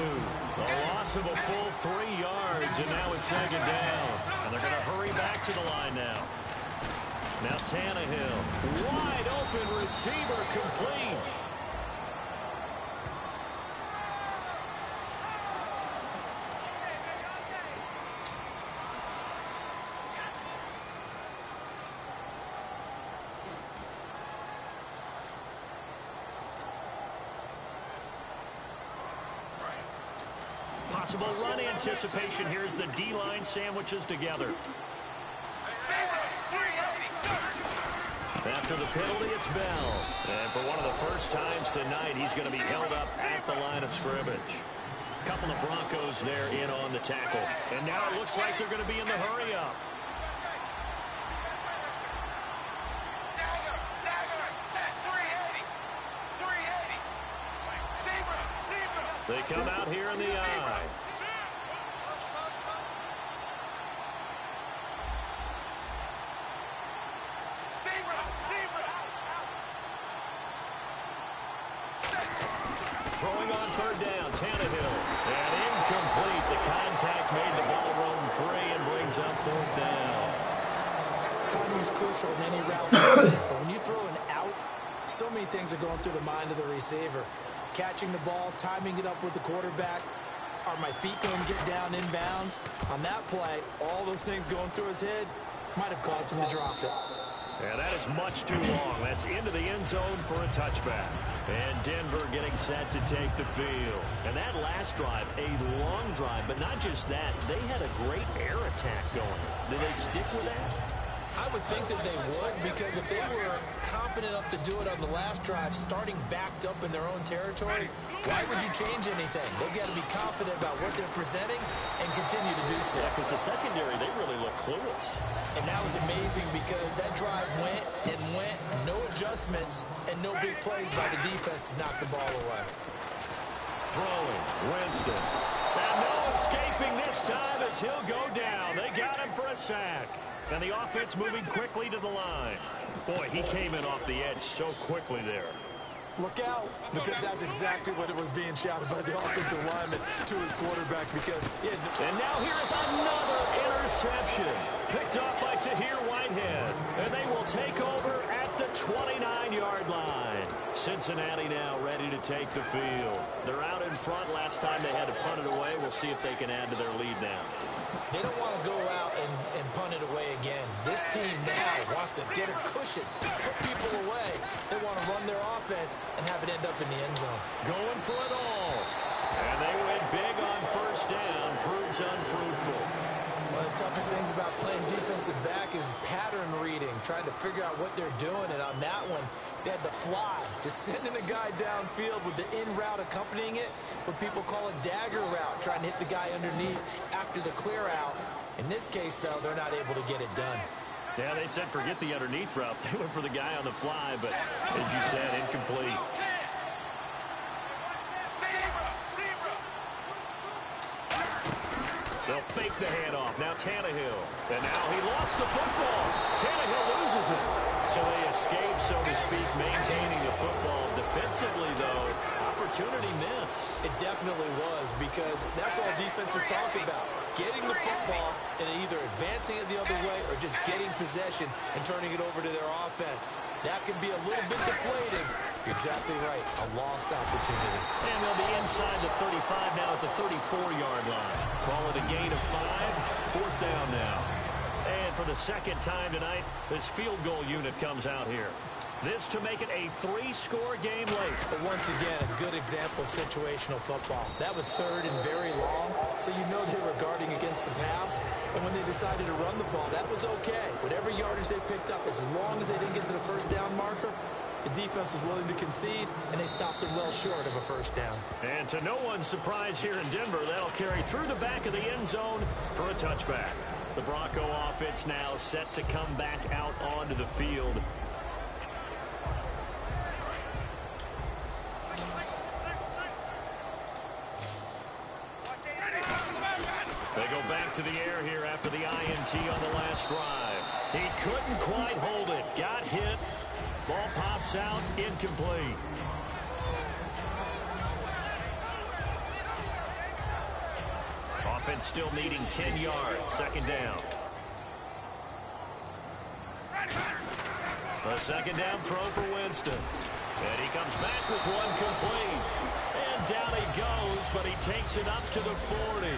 A loss of a full 3 yards, and now it's 2nd down. And they're going to hurry back to the line now. Now Tannehill. Wide open receiver complete. Possible run anticipation. Here's the D-line sandwiches together. After the penalty, it's Bell. And for one of the first times tonight, he's going to be held up at the line of scrimmage. A couple of Broncos there in on the tackle. And now it looks like they're going to be in the hurry-up. They come out here in the eye. Throwing on 3rd down, Tannehill. And incomplete. The contact made the ball roam free and brings up 4th down. Timing is crucial in any route. But when you throw an out, so many things are going through the mind of the receiver. Catching the ball, timing it up with the quarterback. Are my feet going to get down inbounds? On that play, all those things going through his head might have caused him to drop it. Yeah, that is much too long. That's into the end zone for a touchback. And Denver getting set to take the field. And that last drive, a long drive, but not just that. They had a great air attack going. Did they stick with that? I would think that they would, because if they were confident enough to do it on the last drive, starting backed up in their own territory, why would you change anything? They've got to be confident about what they're presenting and continue to do so. Yeah, because the secondary, they really look clueless. And that was amazing because that drive went and went, no adjustments, and no big plays by the defense to knock the ball away. Throwing, Winston. And no escaping this time as he'll go down. They got him for a sack. And the offense moving quickly to the line. Boy, he came in off the edge so quickly there. look out, because that's exactly what it was being shouted by the offensive lineman to his quarterback. And now here is another interception picked up by Tahir Whitehead, and they will take over at the 29-yard line. Cincinnati now ready to take the field. They're out in front. Last time they had to punt it away. We'll see if they can add to their lead now. They don't want to go out and punt it away again. This team now wants to get a cushion, put people away. They want to run their offense and have it end up in the end zone. Going for it all. And they went big on first down. Proves unfruitful. One of the toughest things about playing defensive back is pattern reading, trying to figure out what they're doing. And on that one, they had the fly, just sending a guy downfield with the in route accompanying it, what people call a dagger route, trying to hit the guy underneath after the clear out. In this case, though, they're not able to get it done. Yeah, they said forget the underneath route. They went for the guy on the fly, but as you said, incomplete. They'll fake the handoff. Now Tannehill. And now he lost the football. Tannehill loses it. So they escape, so to speak, maintaining the football. Defensively, though, opportunity miss. It definitely was, because that's all defenses talk about. Getting the football and either advancing it the other way or just getting possession and turning it over to their offense. That can be a little bit deflating. You're exactly right. A lost opportunity. And they'll be inside the 35 now at the 34-yard line. Call it a gain of 5. 4th down now. And for the second time tonight, this field goal unit comes out here. This to make it a 3-score game late. But once again, a good example of situational football. That was 3rd and very long, so you know they were guarding against the pass. And when they decided to run the ball, that was okay. Whatever yardage they picked up, as long as they didn't get to the first down marker, the defense was willing to concede, and they stopped them well short of a first down. And to no one's surprise here in Denver, that'll carry through the back of the end zone for a touchback. The Bronco offense now set to come back out onto the field. They go back to the air here after the INT on the last drive. He couldn't quite hold it. Got hit. Ball pops out. Incomplete. Offense still needing 10 yards. 2nd down. The 2nd down throw for Winston. And he comes back with one complete. And down he goes, but he takes it up to the 40.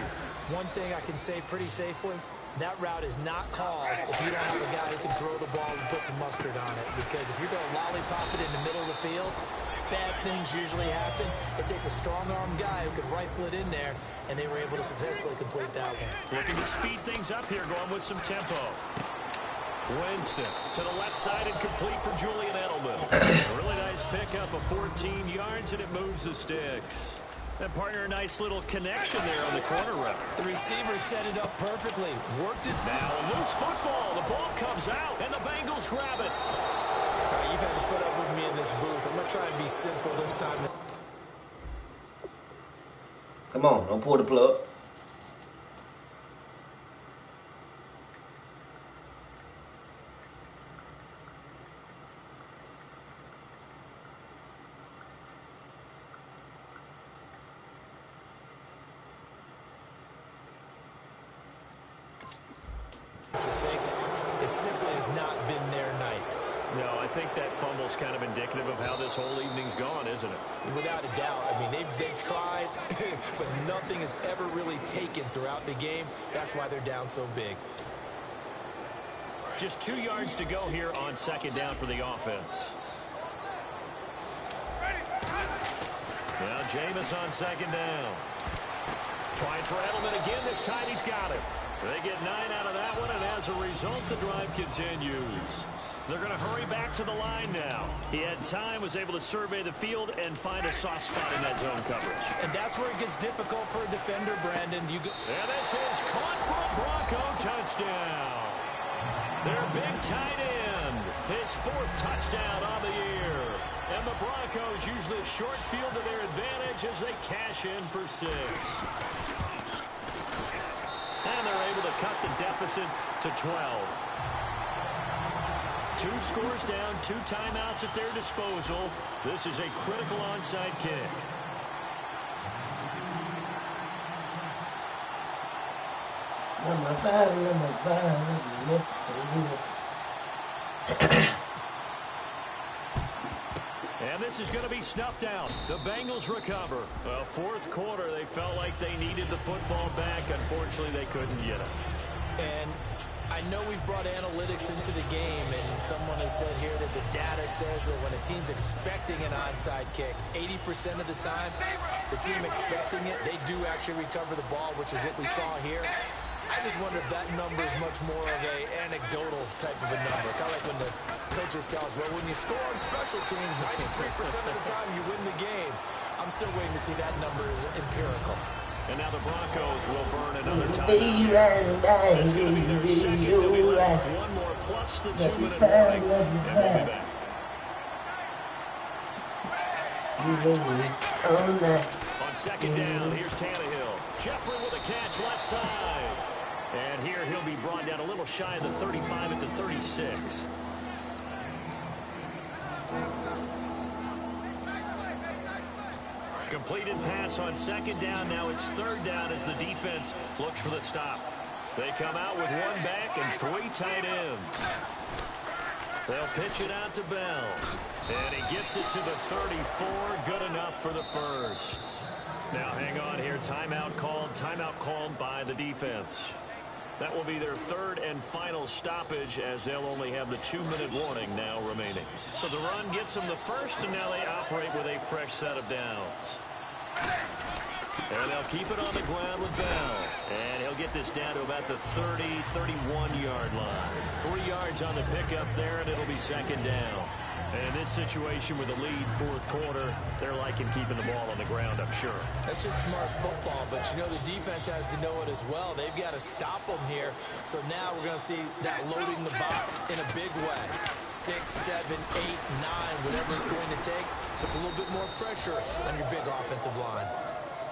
One thing I can say pretty safely, that route is not called if you don't have a guy who can throw the ball and put some mustard on it. Because if you're going to lollipop it in the middle of the field, bad things usually happen. It takes a strong-arm guy who can rifle it in there, and they were able to successfully complete that one. Looking to speed things up here, going with some tempo. Winston to the left side and complete for Julian Edelman. A really nice pickup of 14 yards, and it moves the sticks. And partner, a nice little connection there on the corner route. The receiver set it up perfectly. Worked it. Now a loose football. The ball comes out, and the Bengals grab it. All right, you've had to put up with me in this booth. I'm going to try and be simple this time. Come on, don't pull the plug. It simply has not been their night. No, I think that fumble's kind of indicative of how this whole evening's gone, isn't it? Without a doubt. I mean, they've tried, but nothing has ever really taken throughout the game. That's why they're down so big. Just 2 yards to go here on 2nd down for the offense. Now Jameis on 2nd down. Trying for Edelman again. This time he's got it. They get 9 out of that one, and as a result, the drive continues. They're going to hurry back to the line now. He had time, was able to survey the field and find a soft spot in that zone coverage. And that's where it gets difficult for a defender, Brandon. And this is caught for a Bronco touchdown. Their big tight end, his 4th touchdown on the year. And the Broncos use the short field to their advantage as they cash in for 6. And they're able to cut the deficit to 12. 2 scores down, 2 timeouts at their disposal. This is a critical onside kick. And this is going to be snuffed out. The Bengals recover. Well, 4th quarter, they felt like they needed the football back. Unfortunately, they couldn't get it. And I know we've brought analytics into the game, and someone has said here that the data says that when a team's expecting an onside kick, 80% of the time, the team expecting it, they do actually recover the ball, which is what we saw here. I just wonder if that number is much more of an anecdotal type of a number. Kind of like when the coaches tell us, well, when you score on special teams, 93% of the time you win the game. I'm still waiting to see that number is empirical. And now the Broncos will burn another time. That's going to be their second. They'll be left with 1 more plus the 2-minute warning. And we'll be back. On 2nd down, here's Tannehill. Jeffrey with a catch left side. And here he'll be brought down a little shy of the 35 at the 36. Completed pass on 2nd down. Now it's 3rd down as the defense looks for the stop. They come out with 1 back and 3 tight ends. They'll pitch it out to Bell. And he gets it to the 34. Good enough for the first. Now hang on here. Timeout called by the defense. That will be their 3rd and final stoppage, as they'll only have the 2-minute warning now remaining. So the run gets them the first, and now they operate with a fresh set of downs. And they'll keep it on the ground with Bell. And he'll get this down to about the 30, 31-yard line. 3 yards on the pickup there, and it'll be 2nd down. And in this situation with a lead 4th quarter, they're liking keeping the ball on the ground, I'm sure. That's just smart football, but you know the defense has to know it as well. They've got to stop them here. So now we're going to see that loading the box in a big way. 6, 7, 8, 9, whatever it's going to take. Puts a little bit more pressure on your big offensive line.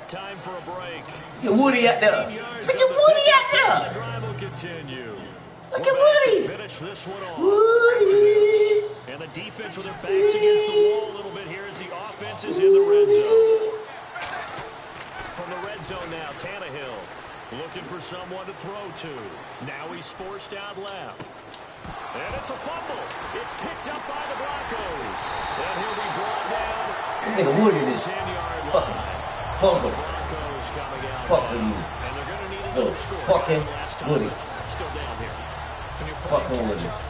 Time for a break. Look at Woody out there. Look at Woody out there. The drive will continue. Look at Woody. Finish this one off. Woody. And the defense with their backs against the wall a little bit here as the offense is in the red zone. From the red zone now, Tannehill looking for someone to throw to. Now he's forced out left. And it's a fumble. It's picked up by the Broncos. And he'll be brought down. This nigga Woody is 10-yard fucking line. fumble. Broncos coming out. Fucking you. And they're going to need a No, little score. fucking Woody. Still down here. When you're Fucking playing Woody. catch-up,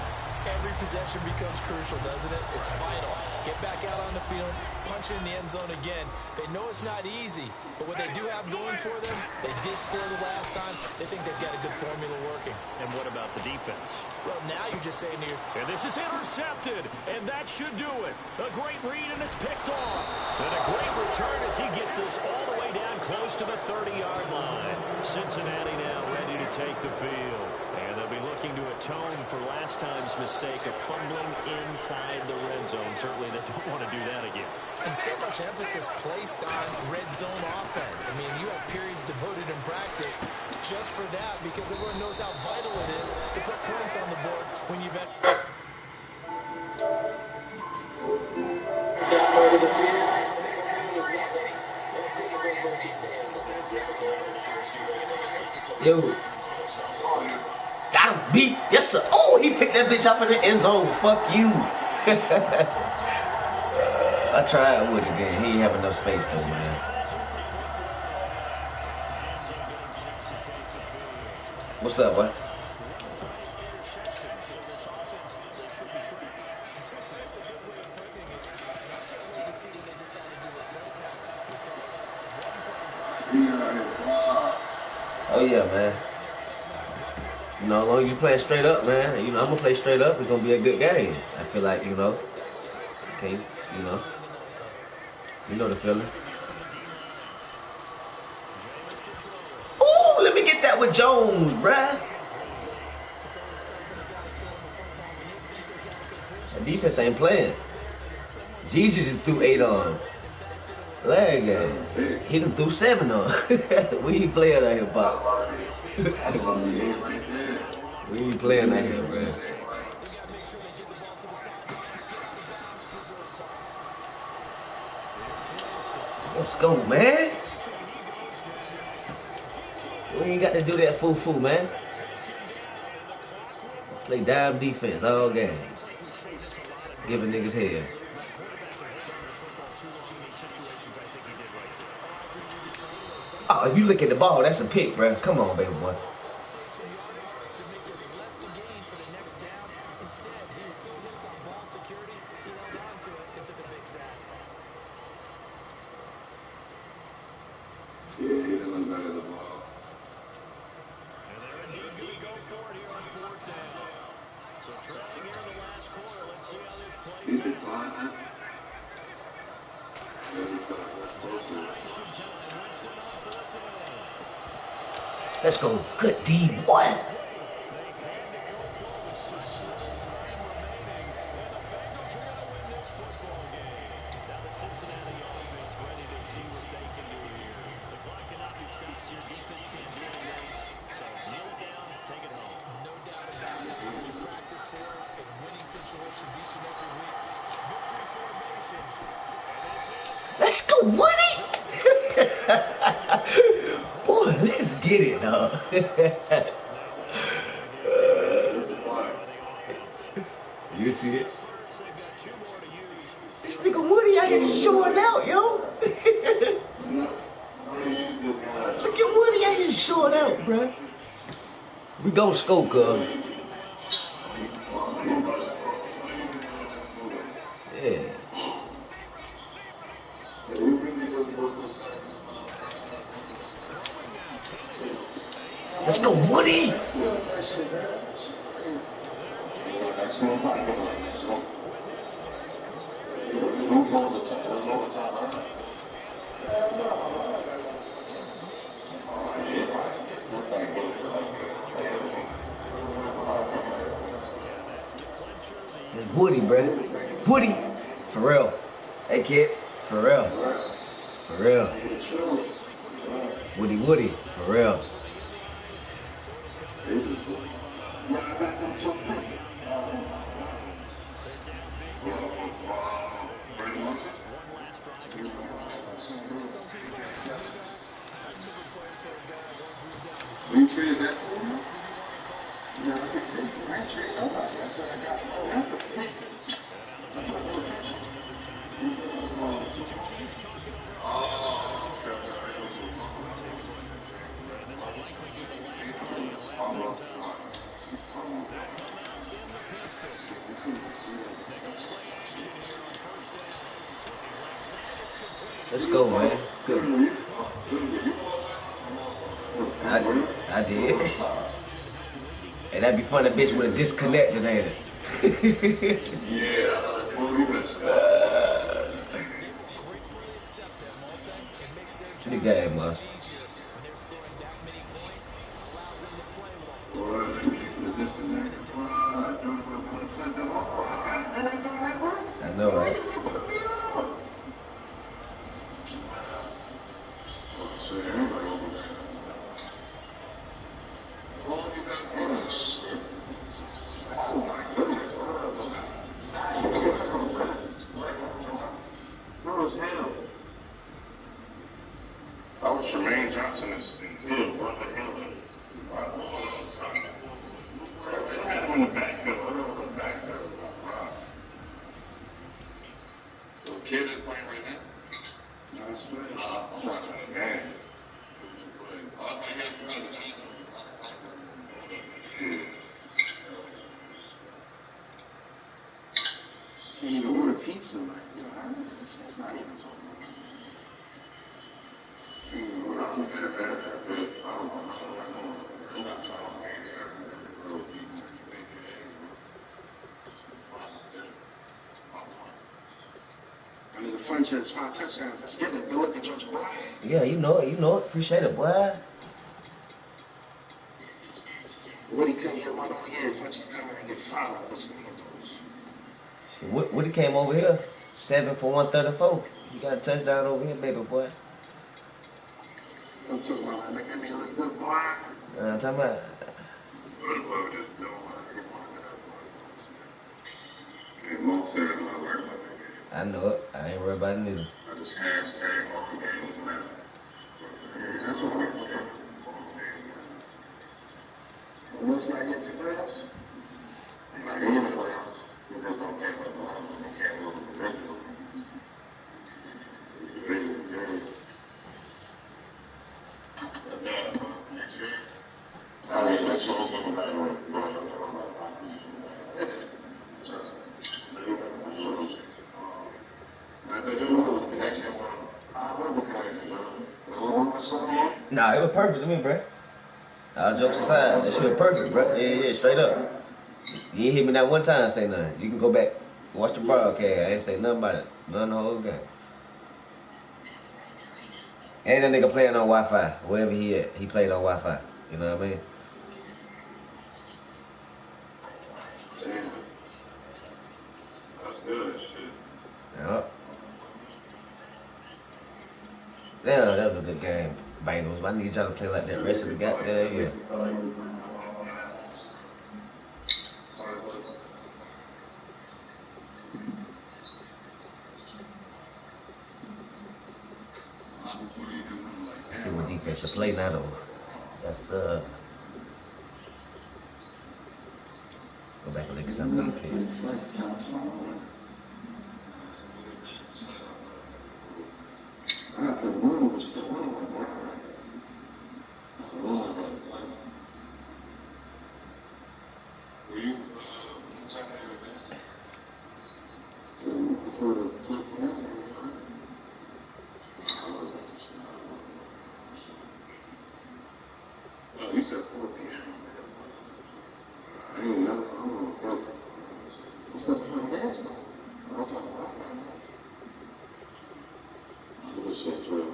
every possession becomes crucial, doesn't it? It's vital. Get back out on the field, punch in the end zone again. They know it's not easy, but what they do have going for them, they did score the last time. They think they've got a good formula working. And what about the defense? Well, now you're just saying to yourself, And this is intercepted, and that should do it. A great read, and it's picked off. And a great return as he gets this all the way down close to the 30-yard line. Cincinnati now ready to take the field. And they'll be looking to atone for last time's mistake of fumbling inside the red zone. Certainly they don't want to do that again. and so much emphasis placed on red zone offense. I mean, you have periods devoted in practice just for that because everyone knows how vital it is to put points on the board when you've had... Yo. Got him beat. Yes, sir. Oh, he picked that bitch up in the end zone. Fuck you. I tried with it again. He ain't have enough space though, man. What's up, what? Oh yeah, man. You know, as long as you play straight up, man. You know, I'm gonna play straight up. It's gonna be a good game. I feel like, you know. Okay, you know the feeling. Ooh, let me get that with Jones, bruh. The defense ain't playing. Jesus just threw 8 on him. Leg game. He done threw 7 on. We ain't playing out here, Pop. We ain't playing out here, man. Let's go, man. We ain't got to do that foo-foo, man. Play dime defense all game. Giving niggas hell. Oh, if you look at the ball, that's a pick, bro. Come on, baby boy. Yeah, he doesn't better the ball. And they're indeed going to go for it here on 4th down. So trailing here in the last quarter. Let's see how this plays out. Desperation time. Winston on 4th down. Let's go. Good D, boy. They had to go for it with such little time remaining. And the Bengals are going to win this football game. Now the Cincinnati offense ready to see what they can do here. The clock cannot be stopped. Your defense can't do anything. So kneel it down, take it home. No doubt about it. That's what you practice for in winning situations each and every week. Victory formation. Let's go, Woody. Boy, let's get it, dog. You see it? This nigga Woody out here showing out, yo. Look at Woody out here showing out, bro. We gon' score, cuz. Yeah. Let's go, Woody. It's Woody, bruh. Woody. For real. Hey, kid. For real. For real. Woody. For real. Let's go, man. Good. I did. And that'd be funny, bitch, with a disconnected, ain't it? Yeah. The game, man. I know, right? Johnson is in good. What the hell? On the back field. So the kid is playing right now? No, he's playing. I'm watching the game. Can't even order pizza, like, you know, it's not even talking I mean, the franchise 5 touchdowns. Let's get it. Go look at XGeorgiaBoi. Yeah, you know it. Appreciate it, boy. Woody couldn't get one over here. Franchise come and get 5. What you gonna do? Shit, Woody came over here, 7 for 134. You got a touchdown over here, baby boy. I'm talking about like that nigga look good, boy. I'm talking about. I know it. I ain't worried about it neither. I just hashtag off the game. Looks like it's playoffs. Like in the playoffs, you just don't get what you can't move the division. I mean, that's all going to matter. Nah, it was perfect to me, bro. All jokes aside, that shit was perfect, bro. Yeah, straight up. You ain't hit me that one time say nothing. You can go back, watch the broadcast. I ain't say nothing about it. None the whole game. And that nigga playing on Wi-Fi. Wherever he at, he played on Wi-Fi. You know what I mean? That's good shit. Yep. Yeah, that was a good game. Bengals. I need y'all to play like that rest of the goddamn year. See what defense to play now though. That's go back and look at some defense. He said 14. I ain't never seen What's up for the dance? I'm talking about I was saying 12.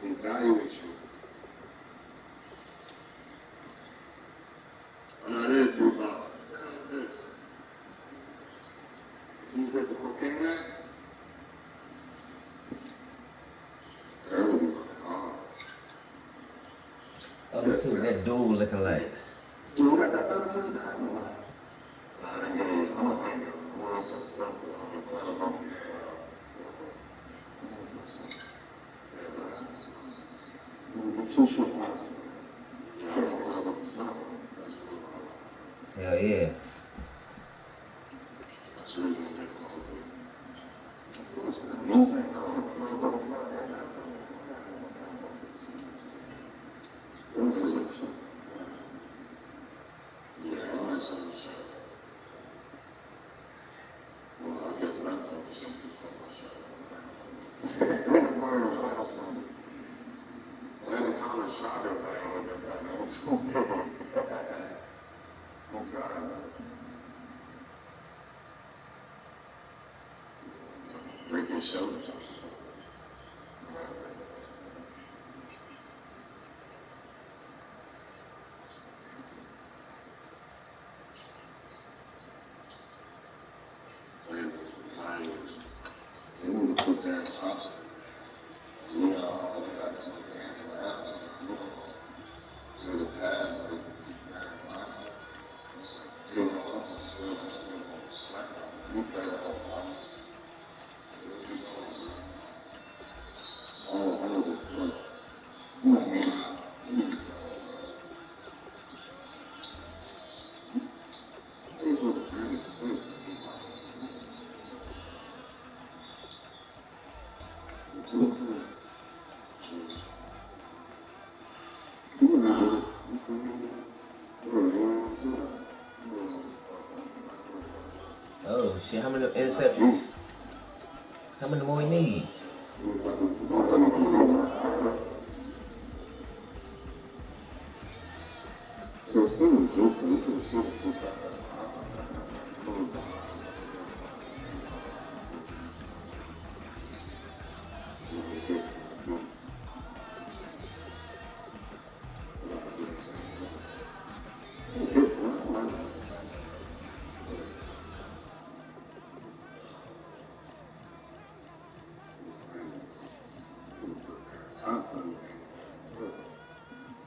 Evaluate you. That is too much. You hit the cocaine man? Oh, let's see what that dude looking like. dude got that better for the time. Hell yeah. Breaking shoulders. They want to put that top. Oh shit, how many interceptions? How many more we need?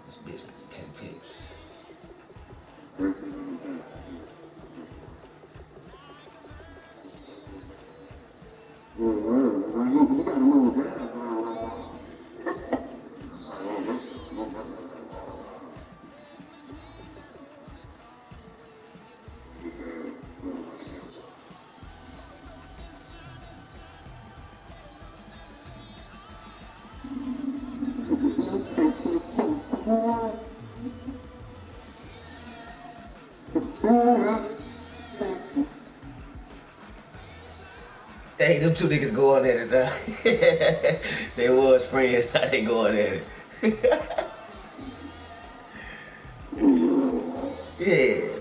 This bitch gets 10 picks. Hey, them two niggas going at it now. They was friends, now they going at it. Yeah.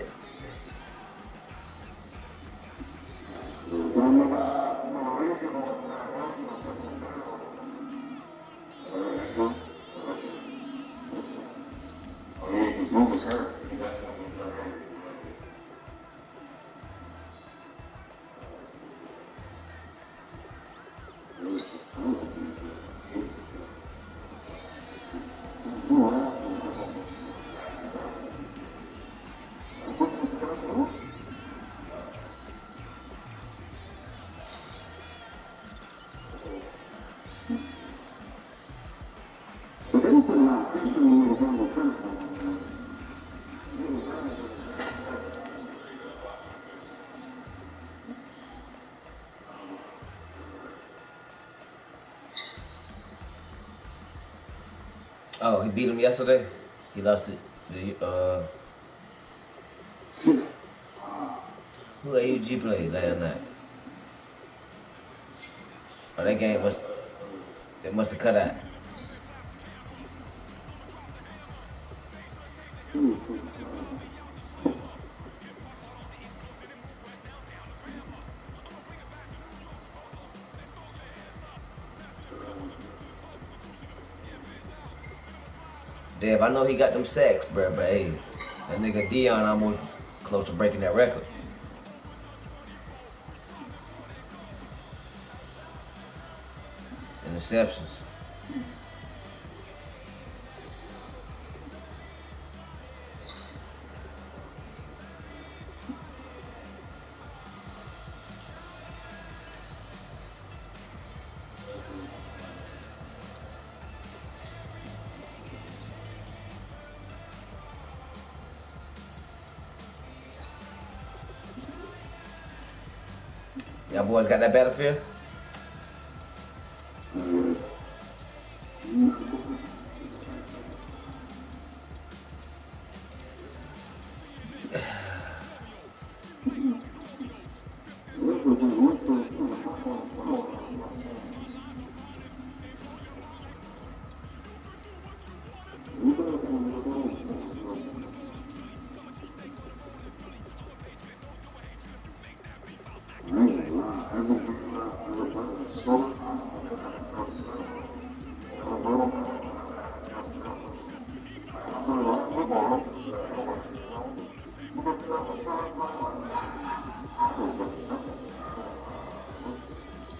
Oh, he beat him yesterday? He lost it. Who AUG played last night? Oh, that game must have cut out. Dev, I know he got them sacks, bruh, but hey, that nigga Dion almost close to breaking that record. Interceptions. Y'all boys got that Battlefield?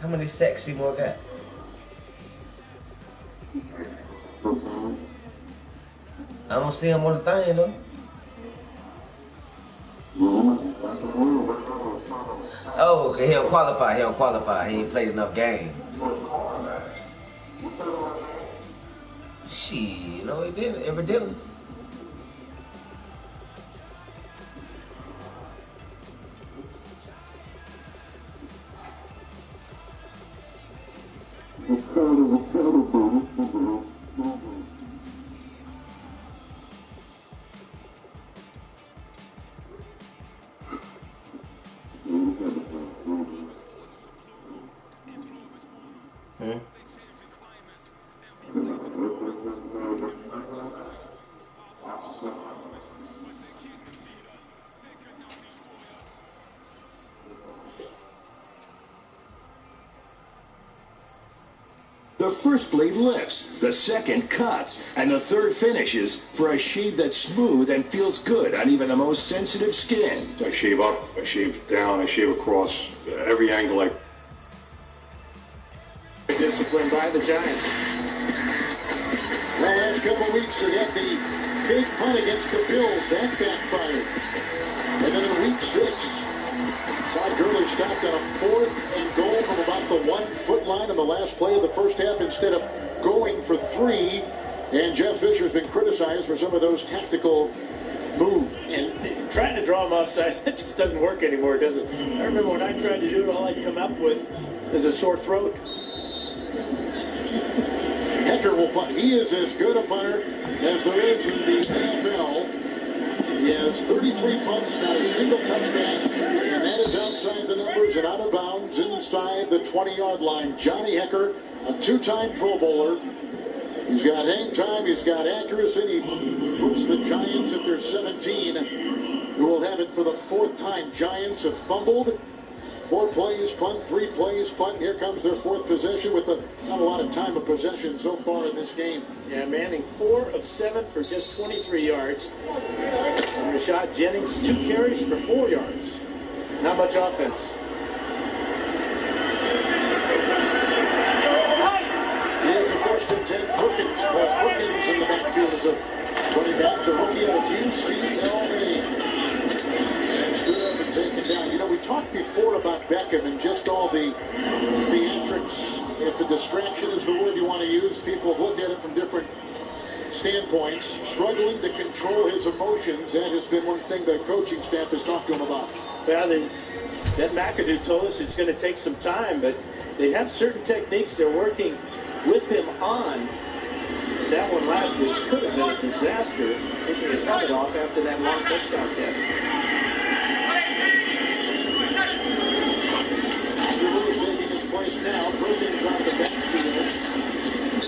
How many sacks Seymour got? I don't see him on the thing though. Oh, okay, he don't qualify. He don't qualify. He ain't played enough games. Shit, no, he didn't. Ever did him. The first blade lifts, the second cuts, and the third finishes for a shave that's smooth and feels good on even the most sensitive skin. I shave up, I shave down, I shave across, every angle. Disciplined by the Giants. Well, last couple weeks they had the fake punt against the Bills. That backfired. And then in week 6, Todd Gurley stopped on a 4th and goal from about the 1-foot line in the last play of the first half instead of going for 3. And Jeff Fisher's been criticized for some of those tactical moves. And trying to draw him offsides, that just doesn't work anymore, does it? I remember when I tried to do it, all I'd come up with is a sore throat. Hecker will punt. He is as good a punter as there is in the NFL. He has 33 punts, not a single touchdown, and that is outside the numbers and out of bounds inside the 20-yard line. Johnny Hecker, a 2-time Pro Bowler. He's got hang time, he's got accuracy. He puts the Giants at their 17, who will have it for the 4th time. Giants have fumbled. 4 plays, punt, 3 plays, punt. Here comes their 4th possession with not a lot of time of possession so far in this game. Yeah, Manning 4 of 7 for just 23 yards. And Rashad Jennings 2 carries for 4 yards. Not much offense. It's a 1st and 10. Perkins. Perkins in the backfield as a running back. The rookie out of UCLA. Stood up and taken down. You know, we talked before about Beckham and just all the theatrics. If the distraction is the word you want to use, people have looked at it from different standpoints. Struggling to control his emotions, that has been one thing the coaching staff has talked to him about. Well, that McAdoo told us it's going to take some time, but they have certain techniques they're working with him on. That one last week could have been a disaster, taking his helmet off after that long touchdown catch. Now, Perkins on the backfield,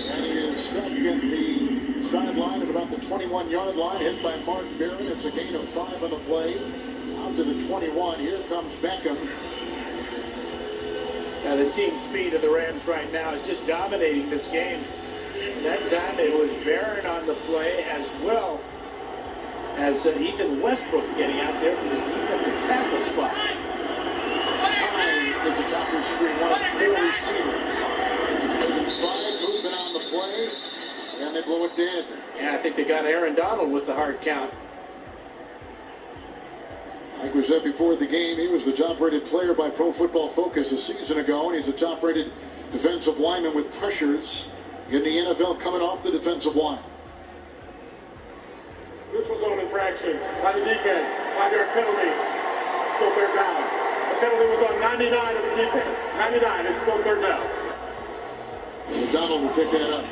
and he is stuck in the sideline at about the 21-yard line, hit by Mark Barron. It's a gain of 5 on the play. Out to the 21. Here comes Beckham. Now, the team speed of the Rams right now is just dominating this game. And that time it was Barron on the play as well as Ethan Westbrook getting out there for his defensive tackle spot. Time is a top screen, one of 4 receivers. 5 movement on the play, and they blow it dead. Yeah, I think they got Aaron Donald with the hard count. Like we said before the game, he was the top-rated player by Pro Football Focus a season ago, and he's a top-rated defensive lineman with pressures in the NFL coming off the defensive line. This was on infraction by the defense, by their penalty. So 3rd down. The penalty was on 99 of the defense. 99, it's still 3rd down. Donald will pick that up.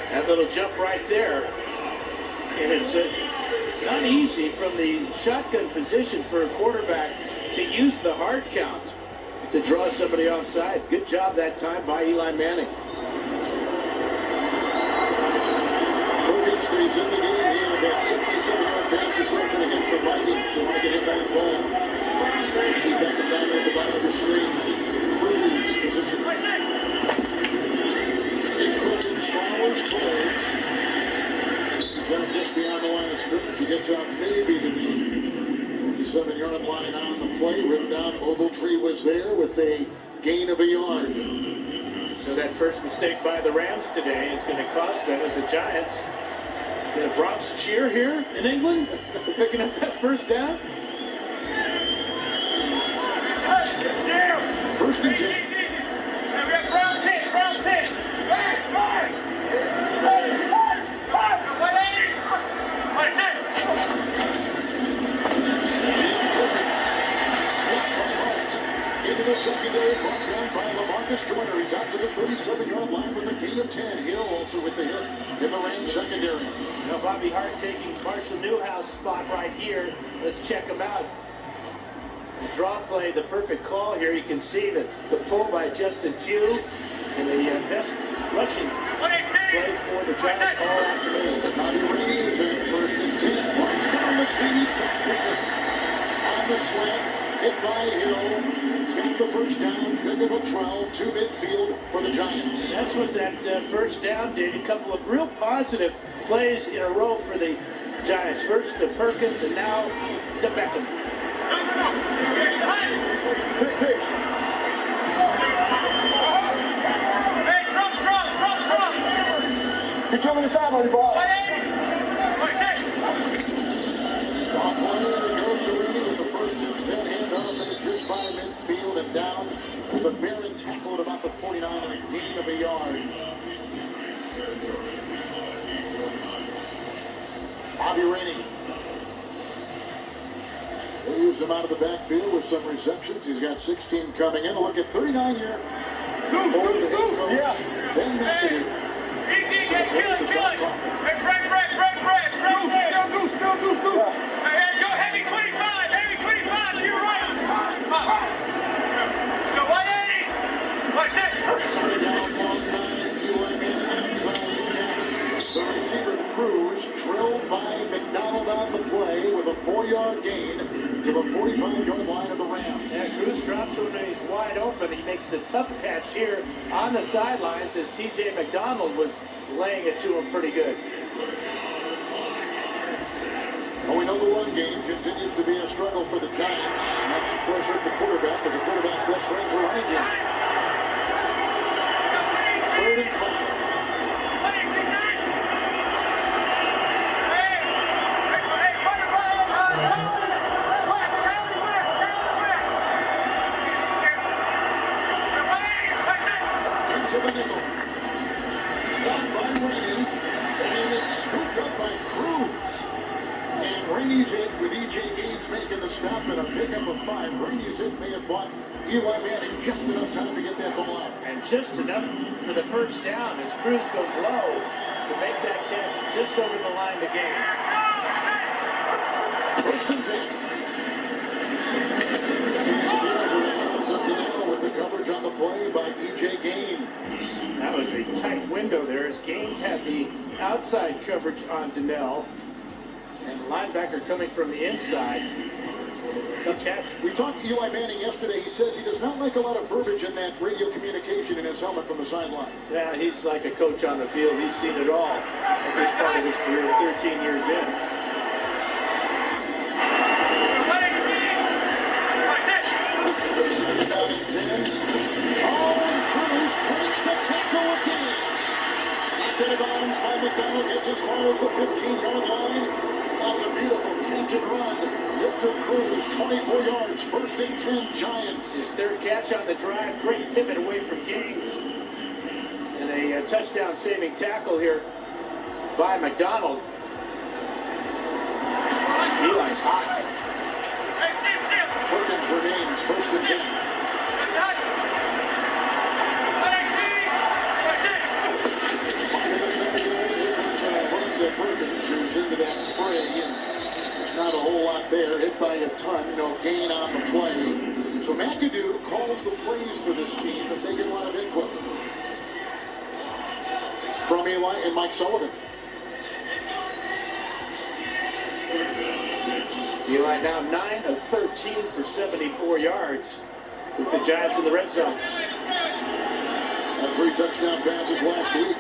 That little jump right there. And it's not easy from the shotgun position for a quarterback to use the hard count to draw somebody offside. Good job that time by Eli Manning. Perkins stays in the game here. About 67-yard pass reception against the Vikings. They want to get him by the ball. You see Beckham down there at the bottom of the screen. Freeze position. It's Perkins, Flowers, plays. He's out just beyond the line of scrimmage. He gets out maybe to the 47-yard line on the play. Ripped down. Ogletree was there with a gain of a yard. So that first mistake by the Rams today is going to cost them as the Giants get a Bronx cheer here in England for picking up that first down. 1st and 10. Into the secondary, brought down by LaMarcus Joyner. He's out to the 37-yard line with a gain of 10. Hill also with the hit in the Rams secondary. Now Bobby Hart taking Marshall Newhouse spot right here. Let's check him out. The draw play, the perfect call here. You can see the pull by Justin Pugh and the best rushing play for the Giants all afternoon. Tommy Rainey is in 1st and 10. Right down the seat. On the slant. hit by Hill. He's got the first down, pick of a 12 to midfield for the Giants. That's what that first down did. A couple of real positive plays in a row for the Giants. First to Perkins and now to Beckham. Pick. Hey, drum. He's coming inside on you, ball. With the first and 10 handoff, and it's just by midfield and down with a barren tackle at about the 49 and a gain of a yard. Bobby Rainey. They used him out of the backfield with some receptions. He's got 16 coming in. Look at 39-year. Yeah. Ben McAdoo. Kill it. Hey, break. Still loose. Hey, go heavy 25 to your right. Go 180. Like this. Sorry, down, lost 9. The receiver Cruz drilled by McDonald on the play with a 4-yard gain to the 45-yard line of the Rams. Yeah, Cruz drops when he's wide open. He makes the tough catch here on the sidelines as T.J. McDonald was laying it to him pretty good. Well, we know the run game continues to be a struggle for the Giants. That's pressure at the quarterback as the quarterback's best friends are running game. 3rd and 5. To the nickel. Caught by Rainey, and it's scooped up by Cruz. And Rainey's hit with E.J. Gaines making the stop and a pickup of 5. Rainey's hit may have bought Eli Manning just enough time to get that ball out. And just enough for the first down as Cruz goes low to make that catch just over the line to gain. First and 10. With the coverage on the play by E.J. Gaines. That was a tight window there as Gaines had the outside coverage on Donnell. And the linebacker coming from the inside. Tough catch. We talked to Eli Manning yesterday. He says he does not like a lot of verbiage in that radio communication in his helmet from the sideline. Yeah, he's like a coach on the field. He's seen it all at this part of his career, 13 years in. By McDonald gets as far as the 15-yard line. That's a beautiful catch and run. Victor Cruz, 24 yards, 1st and 10 Giants. His 3rd catch on the drive. Great pivot away from Gaines. And a touchdown-saving tackle here by McDonald. Eli's hot. Perkins remains 1st and 10. Perkins, who's into that fray, and there's not a whole lot there. Hit by a ton, no gain on the play. So McAdoo calls the plays for this team, but they get a lot of input from Eli and Mike Sullivan. Eli now 9 of 13 for 74 yards with the Giants in the red zone. Had 3 touchdown passes last week.